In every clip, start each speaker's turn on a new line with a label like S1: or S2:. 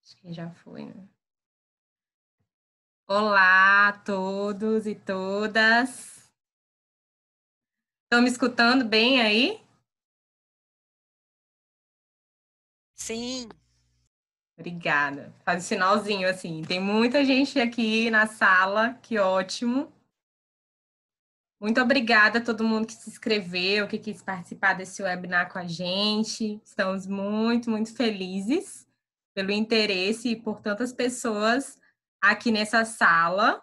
S1: Acho que já foi, né? Olá a todos e todas. Estão me escutando bem aí?
S2: Sim.
S1: Obrigada. Faz o sinalzinho assim. Tem muita gente aqui na sala, que ótimo. Muito obrigada a todo mundo que se inscreveu, que quis participar desse webinar com a gente. Estamos muito felizes pelo interesse e por tantas pessoas aqui nessa sala.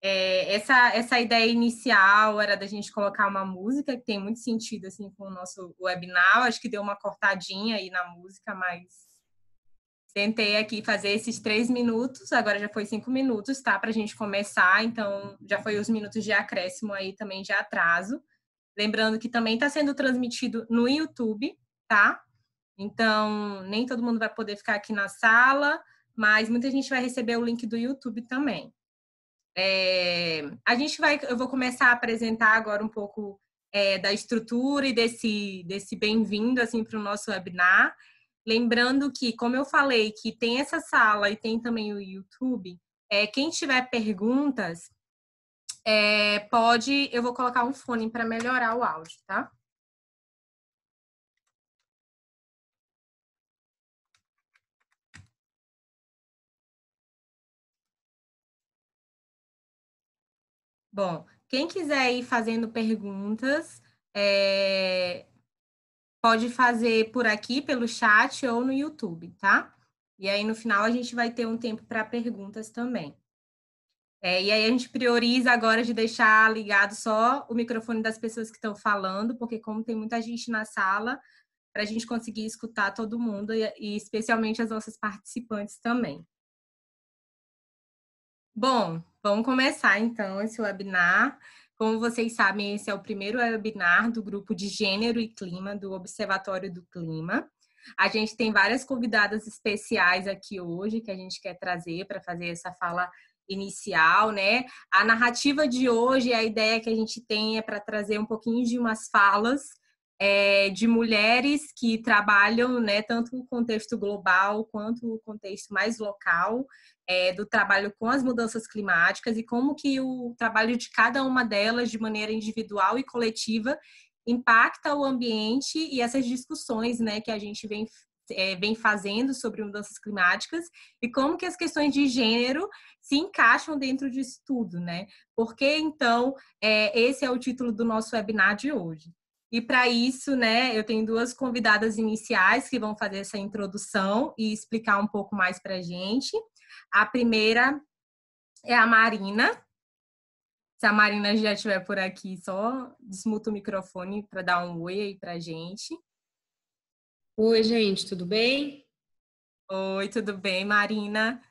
S1: Essa ideia inicial era da gente colocar uma música que tem muito sentido assim com o nosso webinar. Acho que deu uma cortadinha aí na música, mas tentei aqui fazer esses 3 minutos. Agora já foi 5 minutos, tá? Para a gente começar. Então já foi os minutos de acréscimo aí também de atraso. Lembrando que também está sendo transmitido no YouTube, tá? Então nem todo mundo vai poder ficar aqui na sala, mas muita gente vai receber o link do YouTube também. Eu vou começar a apresentar agora um pouco da estrutura e desse bem-vindo assim para o nosso webinar. Lembrando que, como eu falei, que tem essa sala e tem também o YouTube, quem tiver perguntas, eu vou colocar um fone para melhorar o áudio, tá? Bom, quem quiser ir fazendo perguntas, pode fazer por aqui, pelo chat ou no YouTube, tá? E aí, no final, a gente vai ter um tempo para perguntas também. E aí, a gente prioriza agora de deixar ligado só o microfone das pessoas que estão falando, porque como tem muita gente na sala, para a gente conseguir escutar todo mundo e especialmente as nossas participantes também. Bom, vamos começar então esse webinar. Como vocês sabem, esse é o primeiro webinar do grupo de Gênero e Clima do Observatório do Clima. A gente tem várias convidadas especiais aqui hoje que a gente quer trazer para fazer essa fala inicial, né? A narrativa de hoje, a ideia que a gente tem é para trazer um pouquinho de umas falas de mulheres que trabalham, né, tanto no contexto global quanto no contexto mais local, do trabalho com as mudanças climáticas e como que o trabalho de cada uma delas, de maneira individual e coletiva, impacta o ambiente e essas discussões, né, que a gente vem fazendo sobre mudanças climáticas e como que as questões de gênero se encaixam dentro disso tudo, né? Porque, então, esse é o título do nosso webinar de hoje. E para isso, né, eu tenho duas convidadas iniciais que vão fazer essa introdução e explicar um pouco mais para a gente. A primeira é a Marina. Se a Marina já estiver por aqui, só desmuta o microfone para dar um oi aí para a gente.
S3: Oi, gente, tudo bem?
S1: Oi, tudo bem, Marina?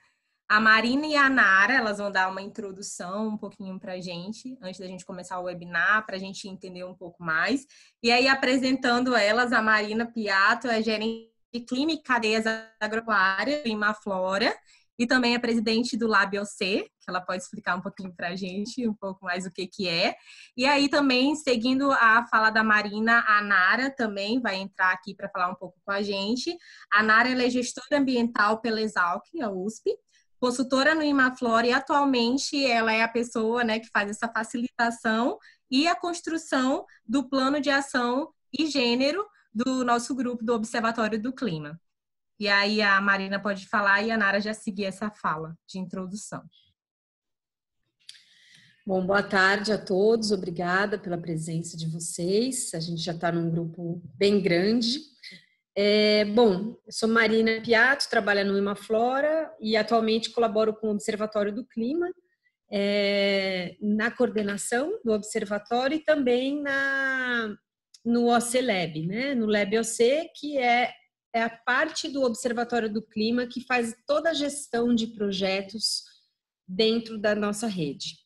S1: A Marina e a Nara, elas vão dar uma introdução um pouquinho para a gente, antes da gente começar o webinar, para a gente entender um pouco mais. E aí, apresentando elas, a Marina Piatto é gerente de Clima e Cadeias Agropecuárias do Imaflora e também é presidente do LabOC, que ela pode explicar um pouquinho para a gente, um pouco mais o que é. E aí, também, seguindo a fala da Marina, a Nara também vai entrar aqui para falar um pouco com a gente. A Nara ela é gestora ambiental pela Exalc, a USP, consultora no Imaflora e atualmente ela é a pessoa, né, que faz essa facilitação e a construção do plano de ação e gênero do nosso grupo do Observatório do Clima. E aí a Marina pode falar e a Nara já seguir essa fala de introdução.
S3: Bom, boa tarde a todos, obrigada pela presença de vocês. A gente já está num grupo bem grande. Bom, eu sou Marina Piatto, trabalho no Imaflora e atualmente colaboro com o Observatório do Clima, na coordenação do Observatório e também no OCLab, né? No LabOC, que é a parte do Observatório do Clima que faz toda a gestão de projetos dentro da nossa rede.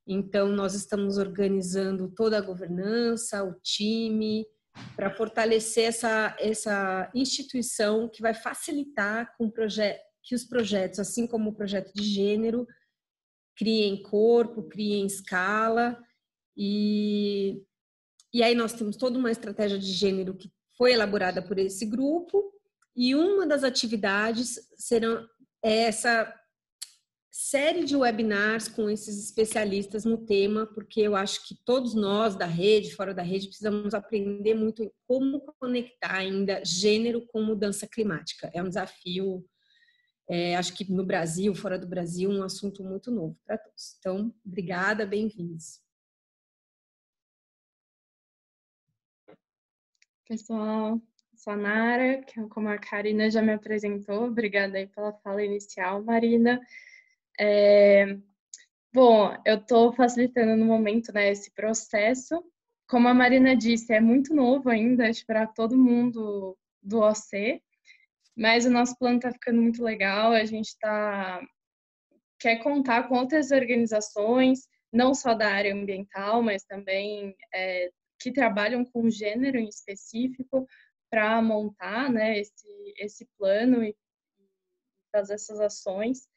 S3: Então, nós estamos organizando toda a governança, o time, para fortalecer essa instituição que vai facilitar que os projetos, assim como o projeto de gênero, criem corpo, criem escala. E aí nós temos toda uma estratégia de gênero que foi elaborada por esse grupo E uma das atividades serão essa série de webinars com esses especialistas no tema, porque eu acho que todos nós da rede, fora da rede, precisamos aprender muito como conectar ainda gênero com mudança climática. É um desafio, acho que no Brasil, fora do Brasil, um assunto muito novo para todos. Então, obrigada, bem-vindos.
S4: Pessoal, sou a Nara, que como a Karina já me apresentou, obrigada aí pela fala inicial, Marina. Bom, eu estou facilitando no momento, né, esse processo. Como a Marina disse, é muito novo ainda para todo mundo do OC, mas o nosso plano está ficando muito legal, a gente quer contar com outras organizações, não só da área ambiental, mas também que trabalham com gênero em específico, para montar, né, esse plano e fazer essas ações.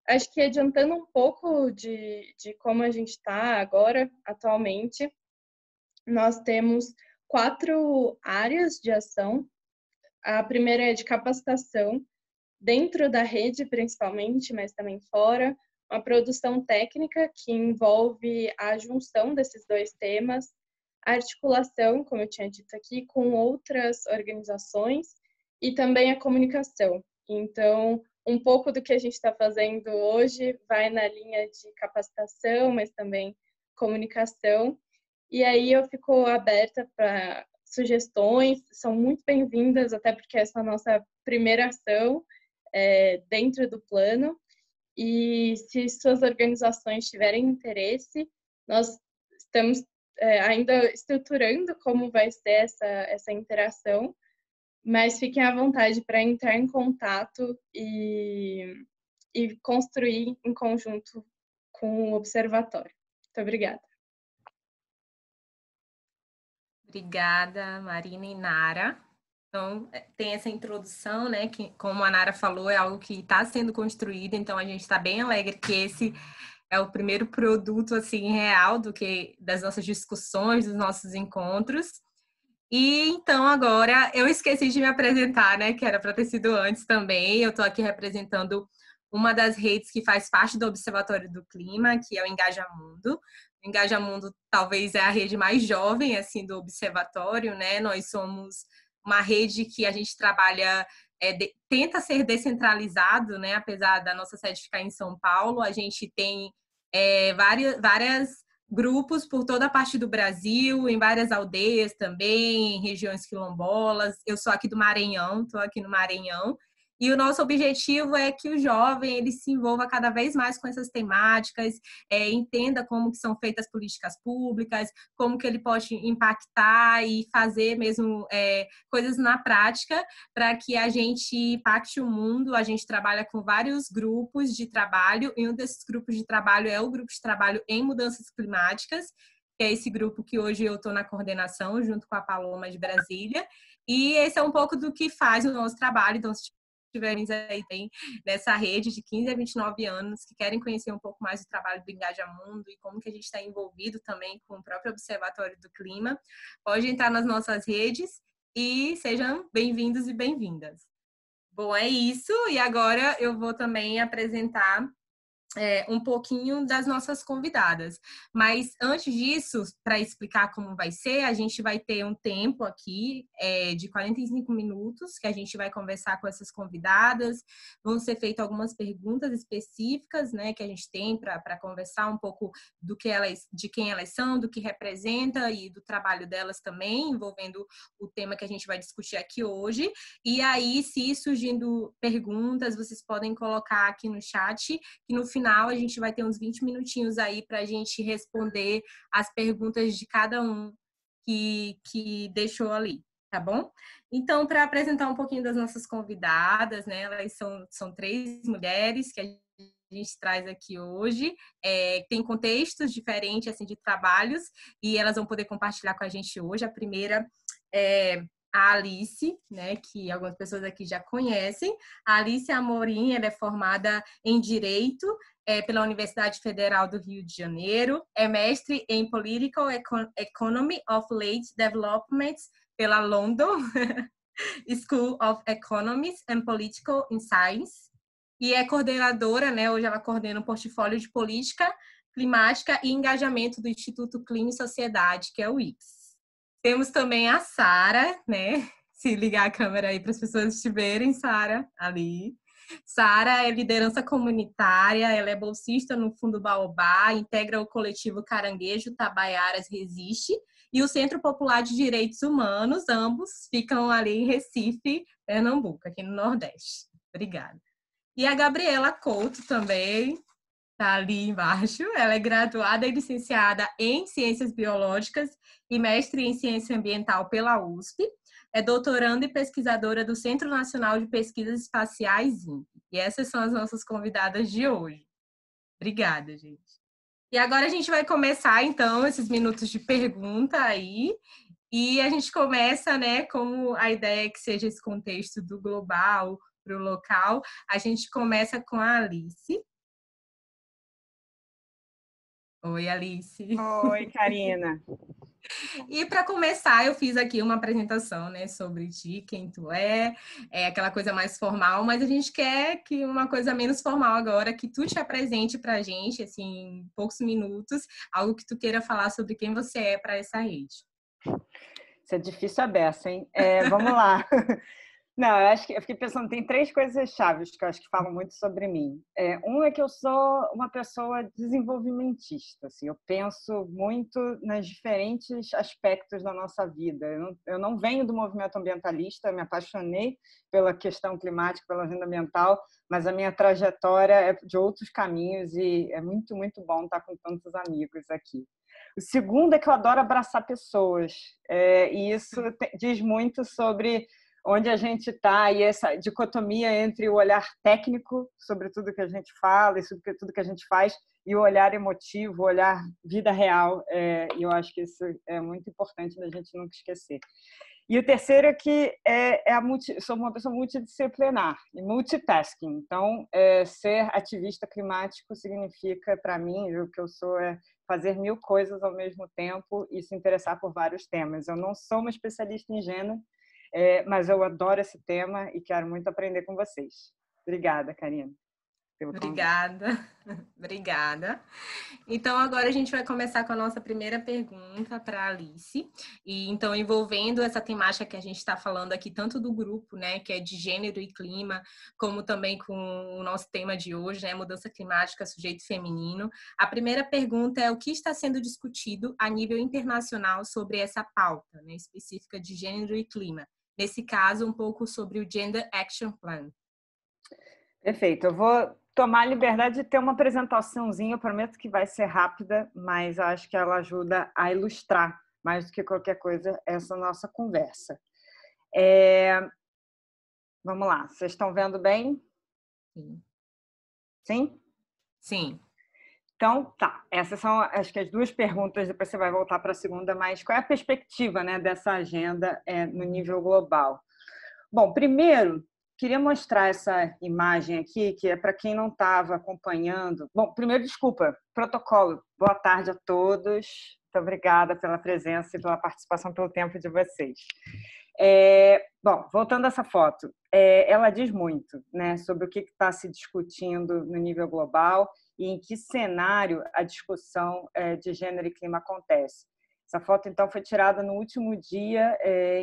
S4: Acho que adiantando um pouco de como a gente está agora, atualmente, nós temos 4 áreas de ação. A primeira é de capacitação, dentro da rede principalmente, mas também fora. Uma produção técnica que envolve a junção desses 2 temas, a articulação, como eu tinha dito aqui, com outras organizações e também a comunicação. Então, um pouco do que a gente está fazendo hoje vai na linha de capacitação, mas também comunicação. E aí eu fico aberta para sugestões, são muito bem-vindas, até porque essa é a nossa primeira ação dentro do plano. E se suas organizações tiverem interesse, nós estamos ainda estruturando como vai ser essa interação, mas fiquem à vontade para entrar em contato e construir em conjunto com o observatório. Muito obrigada.
S1: Obrigada, Marina e Nara. Então, tem essa introdução, né, que, como a Nara falou, é algo que está sendo construído, então a gente está bem alegre que esse é o primeiro produto, assim, real das nossas discussões, dos nossos encontros. E, então, agora, eu esqueci de me apresentar, né, que era para ter sido antes também. Eu estou aqui representando uma das redes que faz parte do Observatório do Clima, que é o Engajamundo. O Engajamundo talvez é a rede mais jovem, assim, do Observatório, né? Nós somos uma rede que a gente trabalha, tenta ser descentralizado, né? Apesar da nossa sede ficar em São Paulo, a gente tem várias grupos por toda a parte do Brasil, em várias aldeias também, em regiões quilombolas. Eu sou aqui do Maranhão, estou aqui no Maranhão. E o nosso objetivo é que o jovem ele se envolva cada vez mais com essas temáticas, entenda como que são feitas políticas públicas, como que ele pode impactar e fazer mesmo coisas na prática para que a gente impacte o mundo. A gente trabalha com vários grupos de trabalho e um desses grupos de trabalho é o grupo de trabalho em mudanças climáticas, que é esse grupo que hoje eu estou na coordenação junto com a Paloma de Brasília. E esse é um pouco do que faz o nosso trabalho. Então, se tiverem aí tem nessa rede de 15 a 29 anos que querem conhecer um pouco mais do trabalho do Engajamundo e como que a gente está envolvido também com o próprio Observatório do Clima, pode entrar nas nossas redes e sejam bem-vindos e bem-vindas. Bom, é isso. E agora eu vou também apresentar um pouquinho das nossas convidadas. Mas antes disso, para explicar como vai ser, a gente vai ter um tempo aqui de 45 minutos que a gente vai conversar com essas convidadas. Vão ser feitas algumas perguntas específicas, né, que a gente tem para conversar um pouco de quem elas são, do que representa e do trabalho delas também, envolvendo o tema que a gente vai discutir aqui hoje. E aí, se surgindo perguntas, vocês podem colocar aqui no chat, que no final a gente vai ter uns 20 minutinhos aí para a gente responder as perguntas de cada um que deixou ali, tá bom? Então, para apresentar um pouquinho das nossas convidadas, né? Elas são 3 mulheres que a gente traz aqui hoje, tem contextos diferentes assim, de trabalhos e elas vão poder compartilhar com a gente hoje. A primeira é a Alice, né, que algumas pessoas aqui já conhecem. A Alice Amorim, ela é formada em Direito pela Universidade Federal do Rio de Janeiro, é mestre em Political Economy of Late Developments pela London School of Economics and Political Science, e é coordenadora, né? Hoje ela coordena o portfólio de política climática e engajamento do Instituto Clima e Sociedade, que é o ICS. Temos também a Sara, né? Se ligar a câmera aí para as pessoas te verem, Sara, ali. Sara é liderança comunitária, ela é bolsista no Fundo Baobá, integra o coletivo Caranguejo Tabaiaras Resiste e o Centro Popular de Direitos Humanos, ambos ficam ali em Recife, Pernambuco, aqui no Nordeste. Obrigada. E a Gabriela Couto também, está ali embaixo. Ela é graduada e licenciada em Ciências Biológicas e mestre em Ciência Ambiental pela USP. É doutoranda e pesquisadora do Centro Nacional de Pesquisas Espaciais, INPE. E essas são as nossas convidadas de hoje. Obrigada, gente. E agora a gente vai começar, então, esses minutos de pergunta aí. E a gente começa, né, como a ideia é que seja esse contexto do global para o local. A gente começa com a Alice. Oi, Alice.
S5: Oi, Karina.
S1: E para começar, eu fiz aqui uma apresentação, né, sobre ti, quem tu é aquela coisa mais formal, mas a gente quer que uma coisa menos formal agora, que tu te apresente para a gente, assim, em poucos minutos, algo que tu queira falar sobre quem você é para essa rede.
S5: Isso é difícil a beça, hein? Vamos lá. Não, eu fiquei pensando, tem 3 coisas chaves que eu acho que falam muito sobre mim. Um é que eu sou uma pessoa desenvolvimentista, assim, eu penso muito nos diferentes aspectos da nossa vida. Eu não venho do movimento ambientalista, eu me apaixonei pela questão climática, pela agenda ambiental, mas a minha trajetória é de outros caminhos e é muito, muito bom estar com tantos amigos aqui. O segundo é que eu adoro abraçar pessoas, e isso diz muito sobre onde a gente está e essa dicotomia entre o olhar técnico sobre tudo que a gente fala e sobre tudo que a gente faz e o olhar emotivo, o olhar vida real. E eu acho que isso é muito importante da gente nunca esquecer. E o terceiro é que sou uma pessoa multidisciplinar e multitasking. Então, ser ativista climático significa, para mim, o que eu sou é fazer 1000 coisas ao mesmo tempo e se interessar por vários temas. Eu não sou uma especialista em gênero, mas eu adoro esse tema e quero muito aprender com vocês. Obrigada, Karina.
S1: Obrigada. Obrigada. Então, agora a gente vai começar com a nossa primeira pergunta para a Alice. E então, envolvendo essa temática que a gente está falando aqui, tanto do grupo, né, que é de gênero e clima, como também com o nosso tema de hoje, né, mudança climática, sujeito feminino. A primeira pergunta é o que está sendo discutido a nível internacional sobre essa pauta, né, específica de gênero e clima. Nesse caso, um pouco sobre o Gender Action Plan.
S5: Perfeito. Eu vou tomar a liberdade de ter uma apresentaçãozinha, eu prometo que vai ser rápida, mas acho que ela ajuda a ilustrar, mais do que qualquer coisa, essa nossa conversa. Vamos lá, vocês estão vendo bem?
S1: Sim.
S5: Sim?
S1: Sim.
S5: Então, tá. Essas são, acho que as 2 perguntas, depois você vai voltar para a segunda, mas qual é a perspectiva, né, dessa agenda no nível global? Bom, primeiro, queria mostrar essa imagem aqui, que é para quem não estava acompanhando. Bom, primeiro, desculpa, protocolo. Boa tarde a todos. Muito obrigada pela presença e pela participação, pelo tempo de vocês. Bom, voltando a essa foto, ela diz muito, né, sobre o que está se discutindo no nível global e em que cenário a discussão de gênero e clima acontece. Essa foto, então, foi tirada no último dia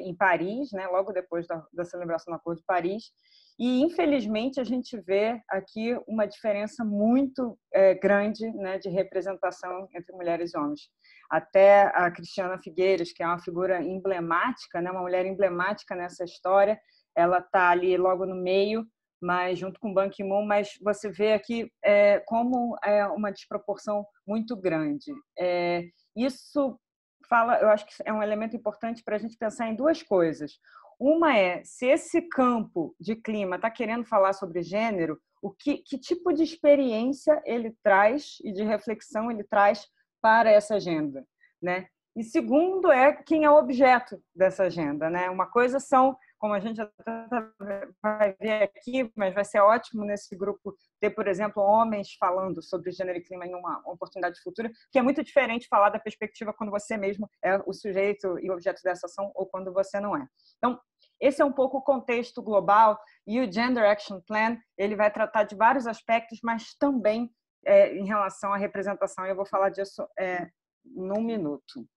S5: em Paris, né, logo depois da celebração do Acordo de Paris, e, infelizmente, a gente vê aqui uma diferença muito grande, né, de representação entre mulheres e homens. Até a Cristiana Figueiras, que é uma figura emblemática, né, uma mulher emblemática nessa história, ela está ali logo no meio, mas junto com Ban Ki-moon, mas você vê aqui como é uma desproporção muito grande. Isso eu acho que é um elemento importante para a gente pensar em 2 coisas. Uma é, se esse campo de clima está querendo falar sobre gênero, que tipo de experiência ele traz e de reflexão ele traz para essa agenda, né? E segundo quem é o objeto dessa agenda, né? Uma coisa são, como a gente vai ver aqui, mas vai ser ótimo nesse grupo ter, por exemplo, homens falando sobre gênero e clima em uma oportunidade futura, que é muito diferente falar da perspectiva quando você mesmo é o sujeito e o objeto dessa ação ou quando você não é. Então, esse é um pouco o contexto global, e o Gender Action Plan ele vai tratar de vários aspectos, mas também em relação à representação. Eu vou falar disso num minuto.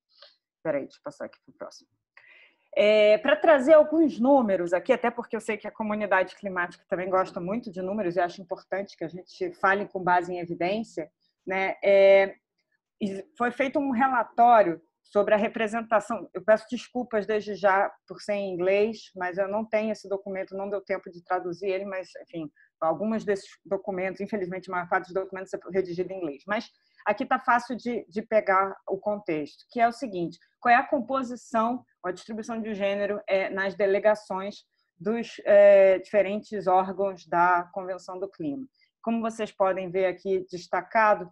S5: Espera aí, deixa eu passar aqui para o próximo. Para trazer alguns números aqui, até porque eu sei que a comunidade climática também gosta muito de números e acho importante que a gente fale com base em evidência, né? Foi feito um relatório sobre a representação. Eu peço desculpas desde já por ser em inglês, mas eu não tenho esse documento, não deu tempo de traduzir ele, mas, enfim, alguns desses documentos, infelizmente, a maior parte dos documentos é redigido em inglês. Mas aqui está fácil de pegar o contexto, que é o seguinte: qual é a composição, a distribuição de gênero nas delegações dos diferentes órgãos da Convenção do Clima. Como vocês podem ver aqui destacado,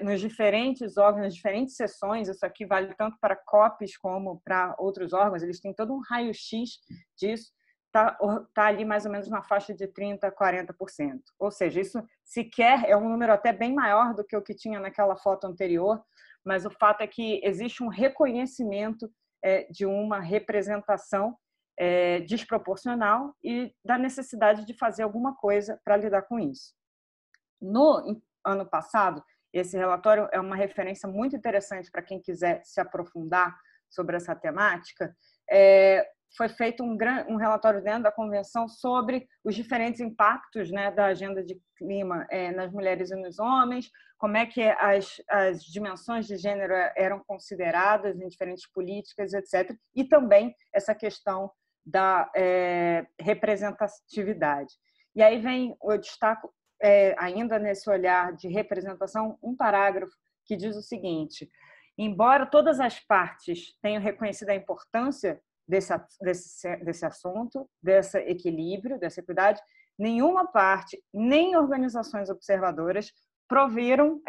S5: nos diferentes órgãos, nas diferentes sessões, isso aqui vale tanto para COPs como para outros órgãos, eles têm todo um raio-x disso, está ali mais ou menos na faixa de 30% a 40%. Ou seja, isso sequer é um número até bem maior do que o que tinha naquela foto anterior, mas o fato é que existe um reconhecimento de uma representação desproporcional e da necessidade de fazer alguma coisa para lidar com isso. No ano passado, esse relatório é uma referência muito interessante para quem quiser se aprofundar sobre essa temática. Foi feito um relatório dentro da Convenção sobre os diferentes impactos, né, da agenda de clima nas mulheres e nos homens, como é que as dimensões de gênero eram consideradas em diferentes políticas, etc. E também essa questão da representatividade. E aí vem, eu destaco, ainda nesse olhar de representação, um parágrafo que diz o seguinte: embora todas as partes tenham reconhecido a importância desse assunto, desse equilíbrio, dessa equidade, nenhuma parte, nem organizações observadoras proveram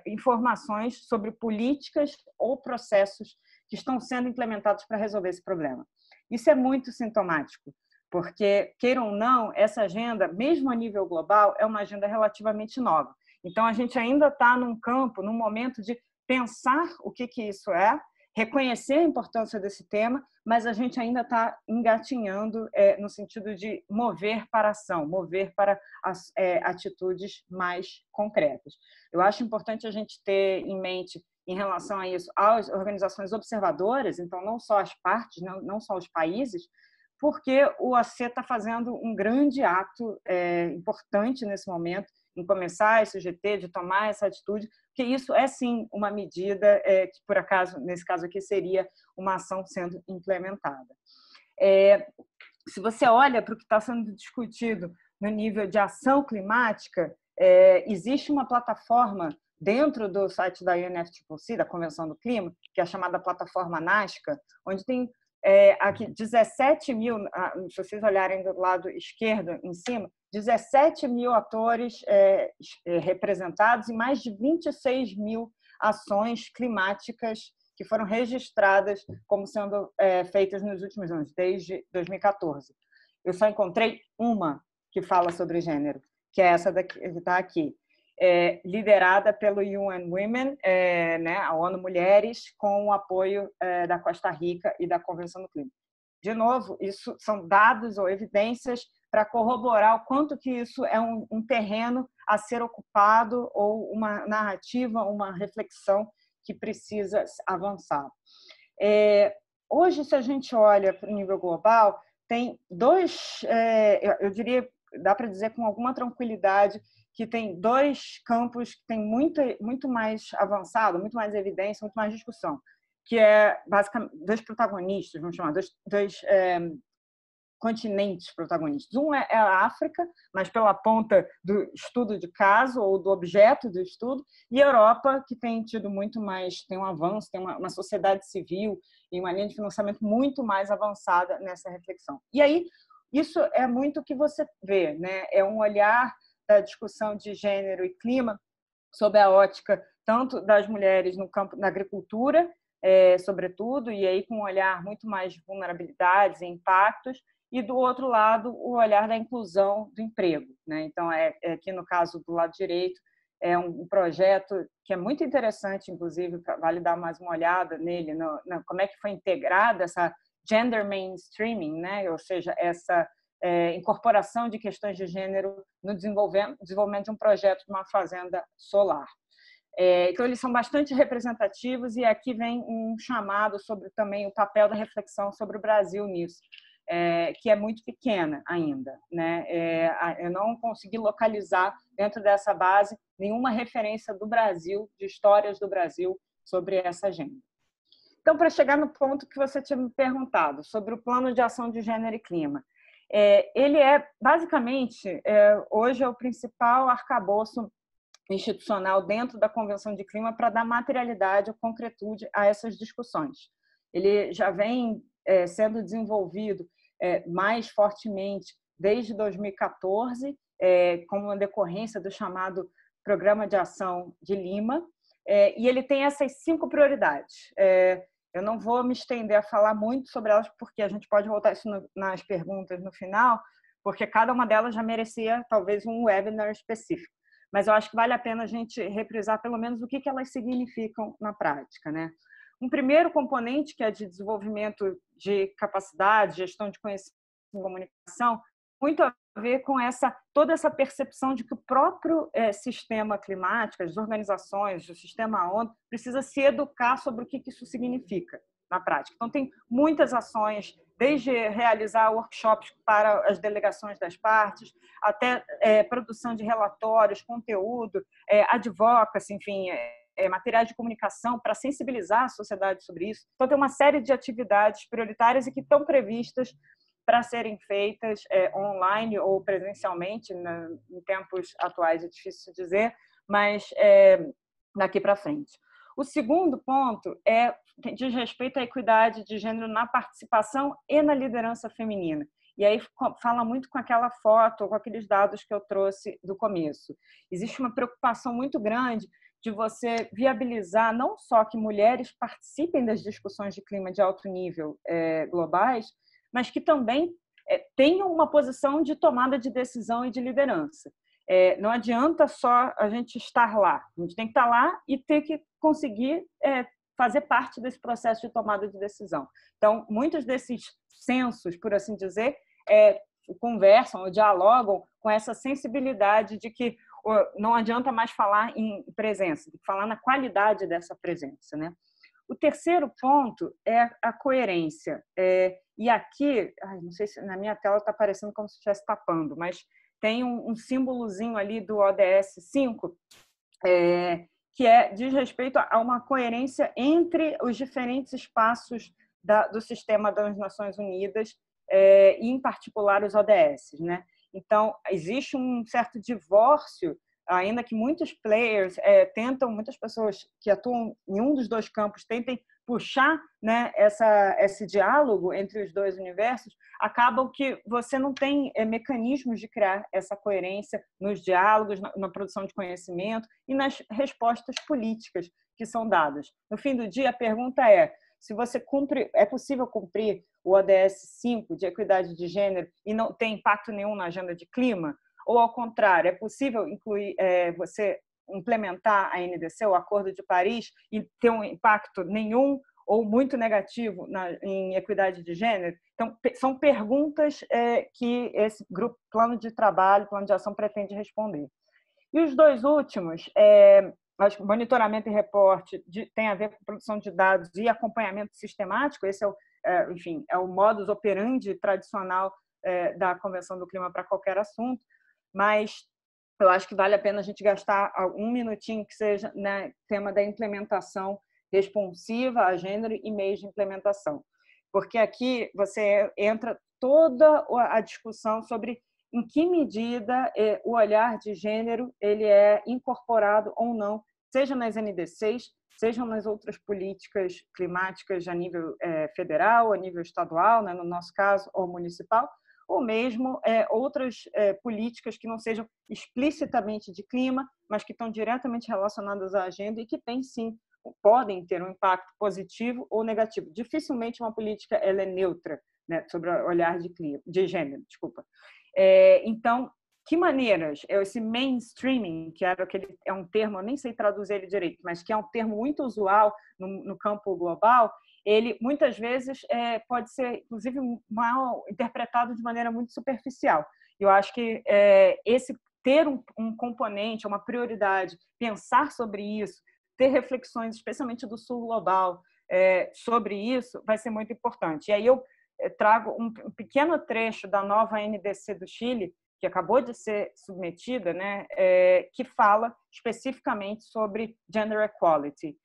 S5: informações sobre políticas ou processos que estão sendo implementados para resolver esse problema. Isso é muito sintomático, porque, queiram ou não, essa agenda, mesmo a nível global, é uma agenda relativamente nova. Então, a gente ainda está num campo, num momento de pensar o que isso é, reconhecer a importância desse tema, mas a gente ainda está engatinhando no sentido de mover para a ação, mover para as atitudes mais concretas. Eu acho importante a gente ter em mente, em relação a isso, as organizações observadoras, então não só as partes, não só os países, porque o OAC está fazendo um grande ato importante nesse momento, em começar esse GT, de tomar essa atitude, porque isso é sim uma medida que, por acaso, nesse caso aqui, seria uma ação sendo implementada. Se você olha para o que está sendo discutido no nível de ação climática, existe uma plataforma dentro do site da UNFCCC, da Convenção do Clima, que é a chamada plataforma NASCA, onde tem aqui 17 mil, se vocês olharem do lado esquerdo em cima, 17 mil atores representados e mais de 26 mil ações climáticas que foram registradas como sendo feitas nos últimos anos, desde 2014. Eu só encontrei uma que fala sobre gênero, que é essa daqui, que está aqui. Liderada pelo UN Women, né, a ONU Mulheres, com o apoio da Costa Rica e da Convenção do Clima. De novo, isso são dados ou evidências para corroborar o quanto que isso é um terreno a ser ocupado ou uma narrativa, uma reflexão que precisa avançar. Hoje, se a gente olha para o nível global, tem dois, eu diria, dá para dizer com alguma tranquilidade, que tem dois campos que têm muito mais avançado, muito mais evidência, muito mais discussão, que é basicamente dois protagonistas, vamos chamar, dois continentes protagonistas. Um é a África, mas pela ponta do estudo de caso ou do objeto do estudo, e a Europa, que tem tido muito mais, tem um avanço, tem uma sociedade civil e uma linha de financiamento muito mais avançada nessa reflexão. E aí, isso é muito o que você vê, né? É um olhar da discussão de gênero e clima sob a ótica tanto das mulheres no campo da agricultura, sobretudo, e aí com um olhar muito mais de vulnerabilidades e impactos, e do outro lado o olhar da inclusão do emprego, né? Então aqui no caso do lado direito é um projeto que é muito interessante, inclusive vale dar mais uma olhada nele, como é que foi integrada essa gender mainstreaming, né? Ou seja, essa incorporação de questões de gênero no desenvolvimento de um projeto de uma fazenda solar. Então, eles são bastante representativos e aqui vem um chamado sobre também o papel da reflexão sobre o Brasil nisso, que é muito pequena ainda, né? Eu não consegui localizar dentro dessa base nenhuma referência do Brasil, de histórias do Brasil sobre essa agenda. Então, para chegar no ponto que você tinha me perguntado sobre o Plano de Ação de Gênero e Clima, ele basicamente, hoje é o principal arcabouço institucional dentro da Convenção de Clima para dar materialidade ou concretude a essas discussões. Ele já vem sendo desenvolvido mais fortemente desde 2014, como uma decorrência do chamado Programa de Ação de Lima, e ele tem essas 5 prioridades. Eu não vou me estender a falar muito sobre elas, porque a gente pode voltar isso nas perguntas no final, porque cada uma delas já merecia talvez um webinar específico. Mas eu acho que vale a pena a gente reprisar pelo menos o que elas significam na prática, né? Um primeiro componente, que é de desenvolvimento de capacidade, gestão de conhecimento e comunicação, muito a ver com toda essa percepção de que o próprio sistema climático, as organizações, o sistema ONU, precisa se educar sobre o que isso significa na prática. Então, tem muitas ações, desde realizar workshops para as delegações das partes, até produção de relatórios, conteúdo, advocacy, enfim, materiais de comunicação para sensibilizar a sociedade sobre isso. Então, tem uma série de atividades prioritárias e que estão previstas para serem feitas online ou presencialmente, em tempos atuais é difícil dizer, mas daqui para frente. O segundo ponto diz respeito à equidade de gênero na participação e na liderança feminina. E aí fala muito com aquela foto, com aqueles dados que eu trouxe do começo. Existe uma preocupação muito grande de você viabilizar não só que mulheres participem das discussões de clima de alto nível globais, mas que também tenham uma posição de tomada de decisão e de liderança. Não adianta só a gente estar lá, a gente tem que estar lá e ter que conseguir fazer parte desse processo de tomada de decisão. Então, muitos desses censos, por assim dizer, conversam ou dialogam com essa sensibilidade de que não adianta mais falar em presença, tem que falar na qualidade dessa presença, né? O terceiro ponto é a coerência. E aqui, não sei se na minha tela está parecendo como se estivesse tapando, mas tem um símbolozinho ali do ODS 5, que diz respeito a uma coerência entre os diferentes espaços do sistema das Nações Unidas, e, em particular, os ODS, né? Então, existe um certo divórcio, ainda que muitos players muitas pessoas que atuam em um dos dois campos tentem puxar, né, esse diálogo entre os dois universos, acabam que você não tem mecanismos de criar essa coerência nos diálogos, na produção de conhecimento e nas respostas políticas que são dadas. No fim do dia, a pergunta se você é possível cumprir o ODS 5 de equidade de gênero e não tem impacto nenhum na agenda de clima? Ou, ao contrário, é possível incluir você implementar a NDC, o Acordo de Paris, e ter um impacto nenhum ou muito negativo em equidade de gênero? Então, são perguntas que esse grupo, plano de trabalho, plano de ação, pretende responder. E os dois últimos, monitoramento e reporte, tem a ver com produção de dados e acompanhamento sistemático. Esse é o modus operandi tradicional da Convenção do Clima para qualquer assunto, mas eu acho que vale a pena a gente gastar um minutinho que seja no tema da implementação responsiva a gênero e meios de implementação, porque aqui você entra toda a discussão sobre em que medida o olhar de gênero ele é incorporado ou não, seja nas NDCs, sejam nas outras políticas climáticas a nível federal, a nível estadual, né, no nosso caso, ou municipal, ou mesmo outras políticas que não sejam explicitamente de clima, mas que estão diretamente relacionadas à agenda e que podem ter um impacto positivo ou negativo. Dificilmente uma política ela é neutra, né, sobre o olhar de gênero. Desculpa. Então, que maneiras? Esse mainstreaming, que é um termo, eu nem sei traduzir ele direito, mas que é um termo muito usual no campo global, ele muitas vezes pode ser, inclusive, mal interpretado de maneira muito superficial. Eu acho que esse ter um componente, uma prioridade, pensar sobre isso, ter reflexões, especialmente do Sul Global, sobre isso, vai ser muito importante. E aí eu trago um pequeno trecho da nova NDC do Chile, que acabou de ser submetida, né, que fala especificamente sobre gender equality,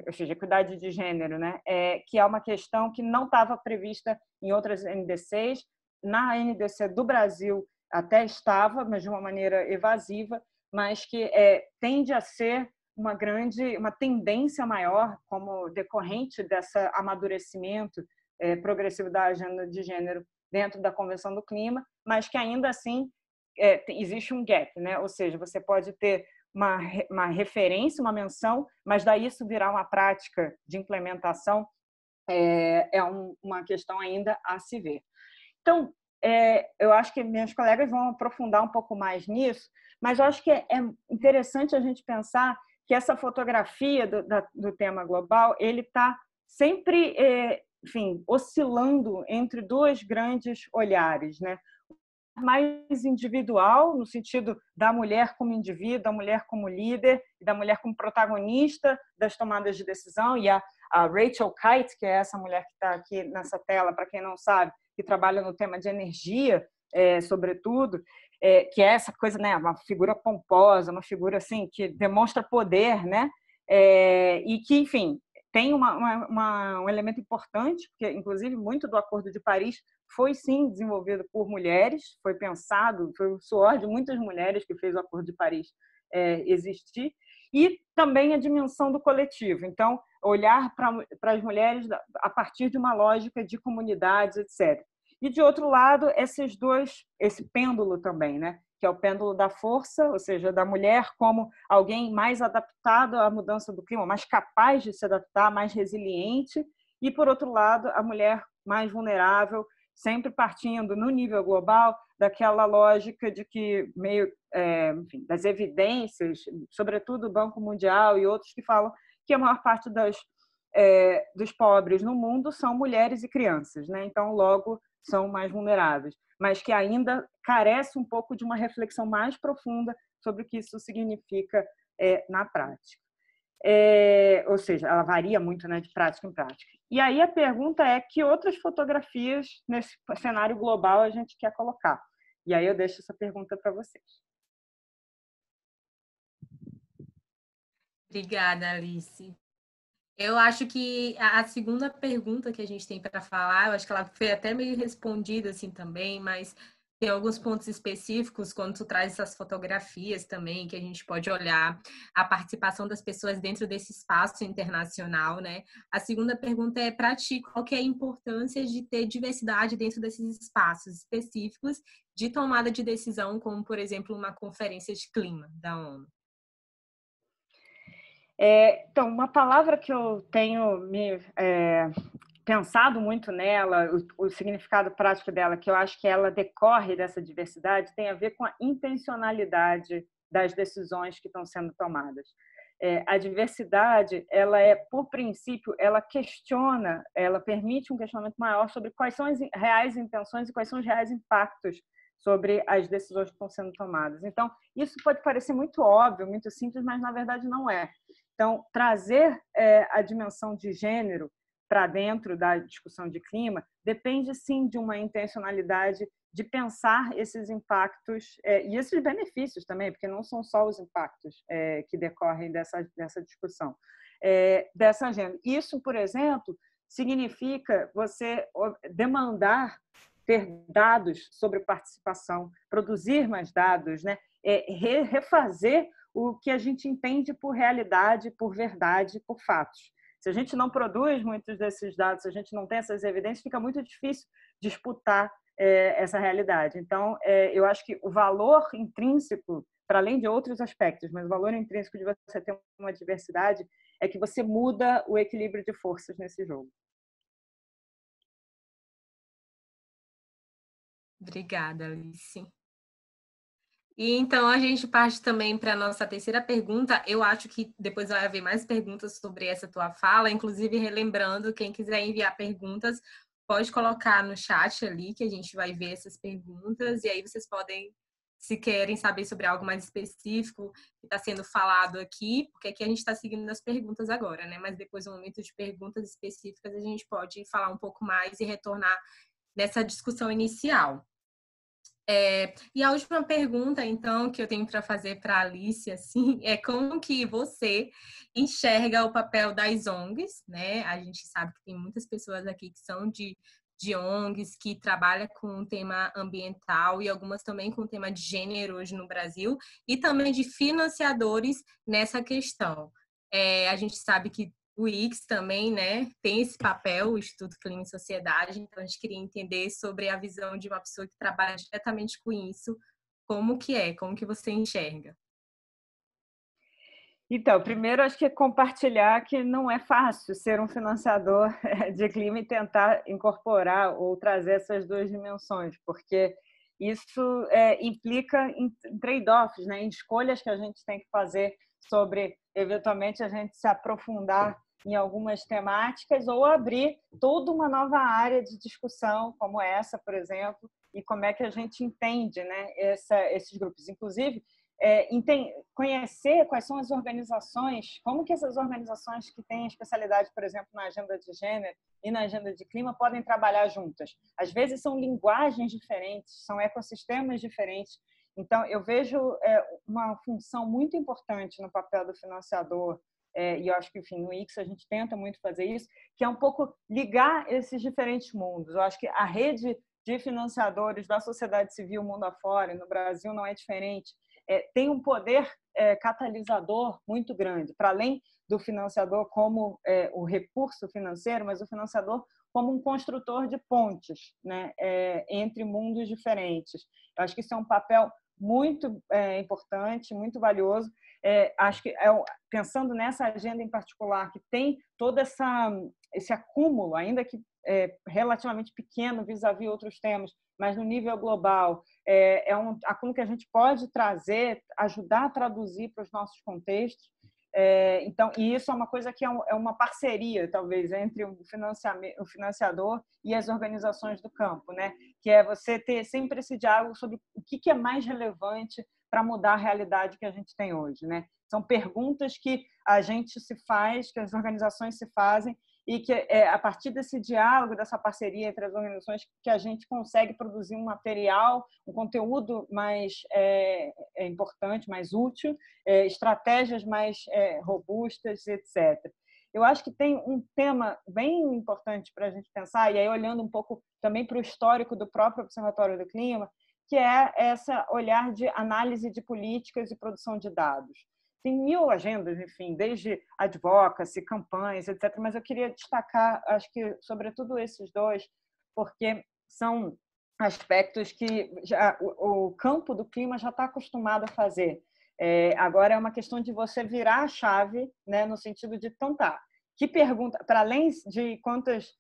S5: ou seja, equidade de gênero, né, que é uma questão que não estava prevista em outras NDCs. Na NDC do Brasil até estava, mas de uma maneira evasiva, mas que tende a ser uma tendência maior como decorrente desse amadurecimento progressivo da agenda de gênero dentro da Convenção do Clima, mas que ainda assim existe um gap, né? Ou seja, você pode ter uma referência, uma menção, mas daí isso virar uma prática de implementação uma questão ainda a se ver. Então, eu acho que minhas colegas vão aprofundar um pouco mais nisso, mas eu acho que é interessante a gente pensar que essa fotografia do tema global ele está sempre, enfim, oscilando entre dois grandes olhares, né? Mais individual, no sentido da mulher como indivíduo, da mulher como líder, da mulher como protagonista das tomadas de decisão. E a Rachel Kite, que é essa mulher que está aqui nessa tela, para quem não sabe, que trabalha no tema de energia, sobretudo, que é essa coisa, né, uma figura pomposa, uma figura assim que demonstra poder, né, e que, enfim, tem um elemento importante, porque, inclusive, muito do Acordo de Paris foi, sim, desenvolvido por mulheres, foi pensado, foi o suor de muitas mulheres que fez o Acordo de Paris existir, e também a dimensão do coletivo. Então, olhar para as mulheres a partir de uma lógica de comunidades, etc. E, de outro lado, esse pêndulo também, né? Que é o pêndulo da força, ou seja, da mulher como alguém mais adaptado à mudança do clima, mais capaz de se adaptar, mais resiliente, e, por outro lado, a mulher mais vulnerável, sempre partindo, no nível global, daquela lógica de que, enfim, das evidências, sobretudo o Banco Mundial e outros que falam que a maior parte dos pobres no mundo são mulheres e crianças, né? Então, logo, são mais vulneráveis, mas que ainda carece um pouco de uma reflexão mais profunda sobre o que isso significa na prática. Ou seja, ela varia muito, né, de prática em prática. E aí a pergunta é que outras fotografias nesse cenário global a gente quer colocar? E aí eu deixo essa pergunta para vocês.
S1: Obrigada, Alice. Eu acho que a segunda pergunta que a gente tem para falar, eu acho que ela foi até meio respondida assim também, mas tem alguns pontos específicos quando tu traz essas fotografias também, que a gente pode olhar a participação das pessoas dentro desse espaço internacional, né? A segunda pergunta é para ti, qual que é a importância de ter diversidade dentro desses espaços específicos de tomada de decisão, como, por exemplo, uma conferência de clima da ONU?
S5: Então, uma palavra que eu tenho pensado muito nela, o significado prático dela, que eu acho que ela decorre dessa diversidade, tem a ver com a intencionalidade das decisões que estão sendo tomadas. A diversidade, ela por princípio, ela questiona, ela permite um questionamento maior sobre quais são as reais intenções e quais são os reais impactos sobre as decisões que estão sendo tomadas. Então, isso pode parecer muito óbvio, muito simples, mas na verdade não é. Então, trazer a dimensão de gênero para dentro da discussão de clima depende, sim, de uma intencionalidade de pensar esses impactos e esses benefícios também, porque não são só os impactos que decorrem dessa discussão, dessa agenda. Isso, por exemplo, significa você demandar ter dados sobre participação, produzir mais dados, né? Refazer o que a gente entende por realidade, por verdade, por fatos. Se a gente não produz muitos desses dados, se a gente não tem essas evidências, fica muito difícil disputar essa realidade. Então, eu acho que o valor intrínseco, para além de outros aspectos, mas o valor intrínseco de você ter uma diversidade é que você muda o equilíbrio de forças nesse jogo.
S1: Obrigada, Alice. E então a gente parte também para a nossa terceira pergunta. Eu acho que depois vai haver mais perguntas sobre essa tua fala, inclusive relembrando, quem quiser enviar perguntas, pode colocar no chat ali, que a gente vai ver essas perguntas, e aí vocês podem, se querem saber sobre algo mais específico que está sendo falado aqui, porque aqui a gente está seguindo as perguntas agora, né? Mas depois, no momento de perguntas específicas, a gente pode falar um pouco mais e retornar nessa discussão inicial. E a última pergunta, então, que eu tenho para fazer para a Alice, assim, é como que você enxerga o papel das ONGs, né? A gente sabe que tem muitas pessoas aqui que são de ONGs, que trabalham com o tema ambiental e algumas também com o tema de gênero hoje no Brasil, e também de financiadores nessa questão. A gente sabe que o IX também, né, tem esse papel, o Instituto Clima e Sociedade, então a gente queria entender sobre a visão de uma pessoa que trabalha diretamente com isso, como que você enxerga?
S5: Então, primeiro, acho que é compartilhar que não é fácil ser um financiador de clima e tentar incorporar ou trazer essas duas dimensões, porque isso implica em trade-offs, né, em escolhas que a gente tem que fazer sobre, eventualmente, a gente se aprofundar em algumas temáticas ou abrir toda uma nova área de discussão, como essa, por exemplo, e como é que a gente entende, né, esses grupos. Inclusive, conhecer quais são as organizações, como que essas organizações que têm especialidade, por exemplo, na agenda de gênero e na agenda de clima, podem trabalhar juntas. Às vezes são linguagens diferentes, são ecossistemas diferentes. Então, eu vejo uma função muito importante no papel do financiador, e eu acho que, enfim, no IX a gente tenta muito fazer isso, que é um pouco ligar esses diferentes mundos. Eu acho que a rede de financiadores da sociedade civil mundo afora, no Brasil não é diferente, tem um poder catalisador muito grande, para além do financiador como o recurso financeiro, mas o financiador como um construtor de pontes, né, entre mundos diferentes. Eu acho que isso é um papel muito importante, muito valioso. Acho que, pensando nessa agenda em particular, que tem todo esse acúmulo, ainda que relativamente pequeno vis-à-vis outros temas, mas no nível global, um acúmulo que a gente pode trazer, ajudar a traduzir para os nossos contextos. Então, e isso é uma coisa que é uma parceria, talvez, entre o financiador e as organizações do campo, né? Que é você ter sempre esse diálogo sobre o que é mais relevante para mudar a realidade que a gente tem hoje, né? São perguntas que a gente se faz, que as organizações se fazem, e que a partir desse diálogo, dessa parceria entre as organizações, que a gente consegue produzir um material, um conteúdo mais importante, mais útil, estratégias mais robustas, etc. Eu acho que tem um tema bem importante para a gente pensar, e aí olhando um pouco também para o histórico do próprio Observatório do Clima, que é esse olhar de análise de políticas e produção de dados. Tem 1000 agendas, enfim, desde advocacy, campanhas, etc. Mas eu queria destacar, acho que, sobretudo esses dois, porque são aspectos que o campo do clima já está acostumado a fazer. Agora é uma questão de você virar a chave, né, no sentido de, então tá, que pergunta, para além de quantas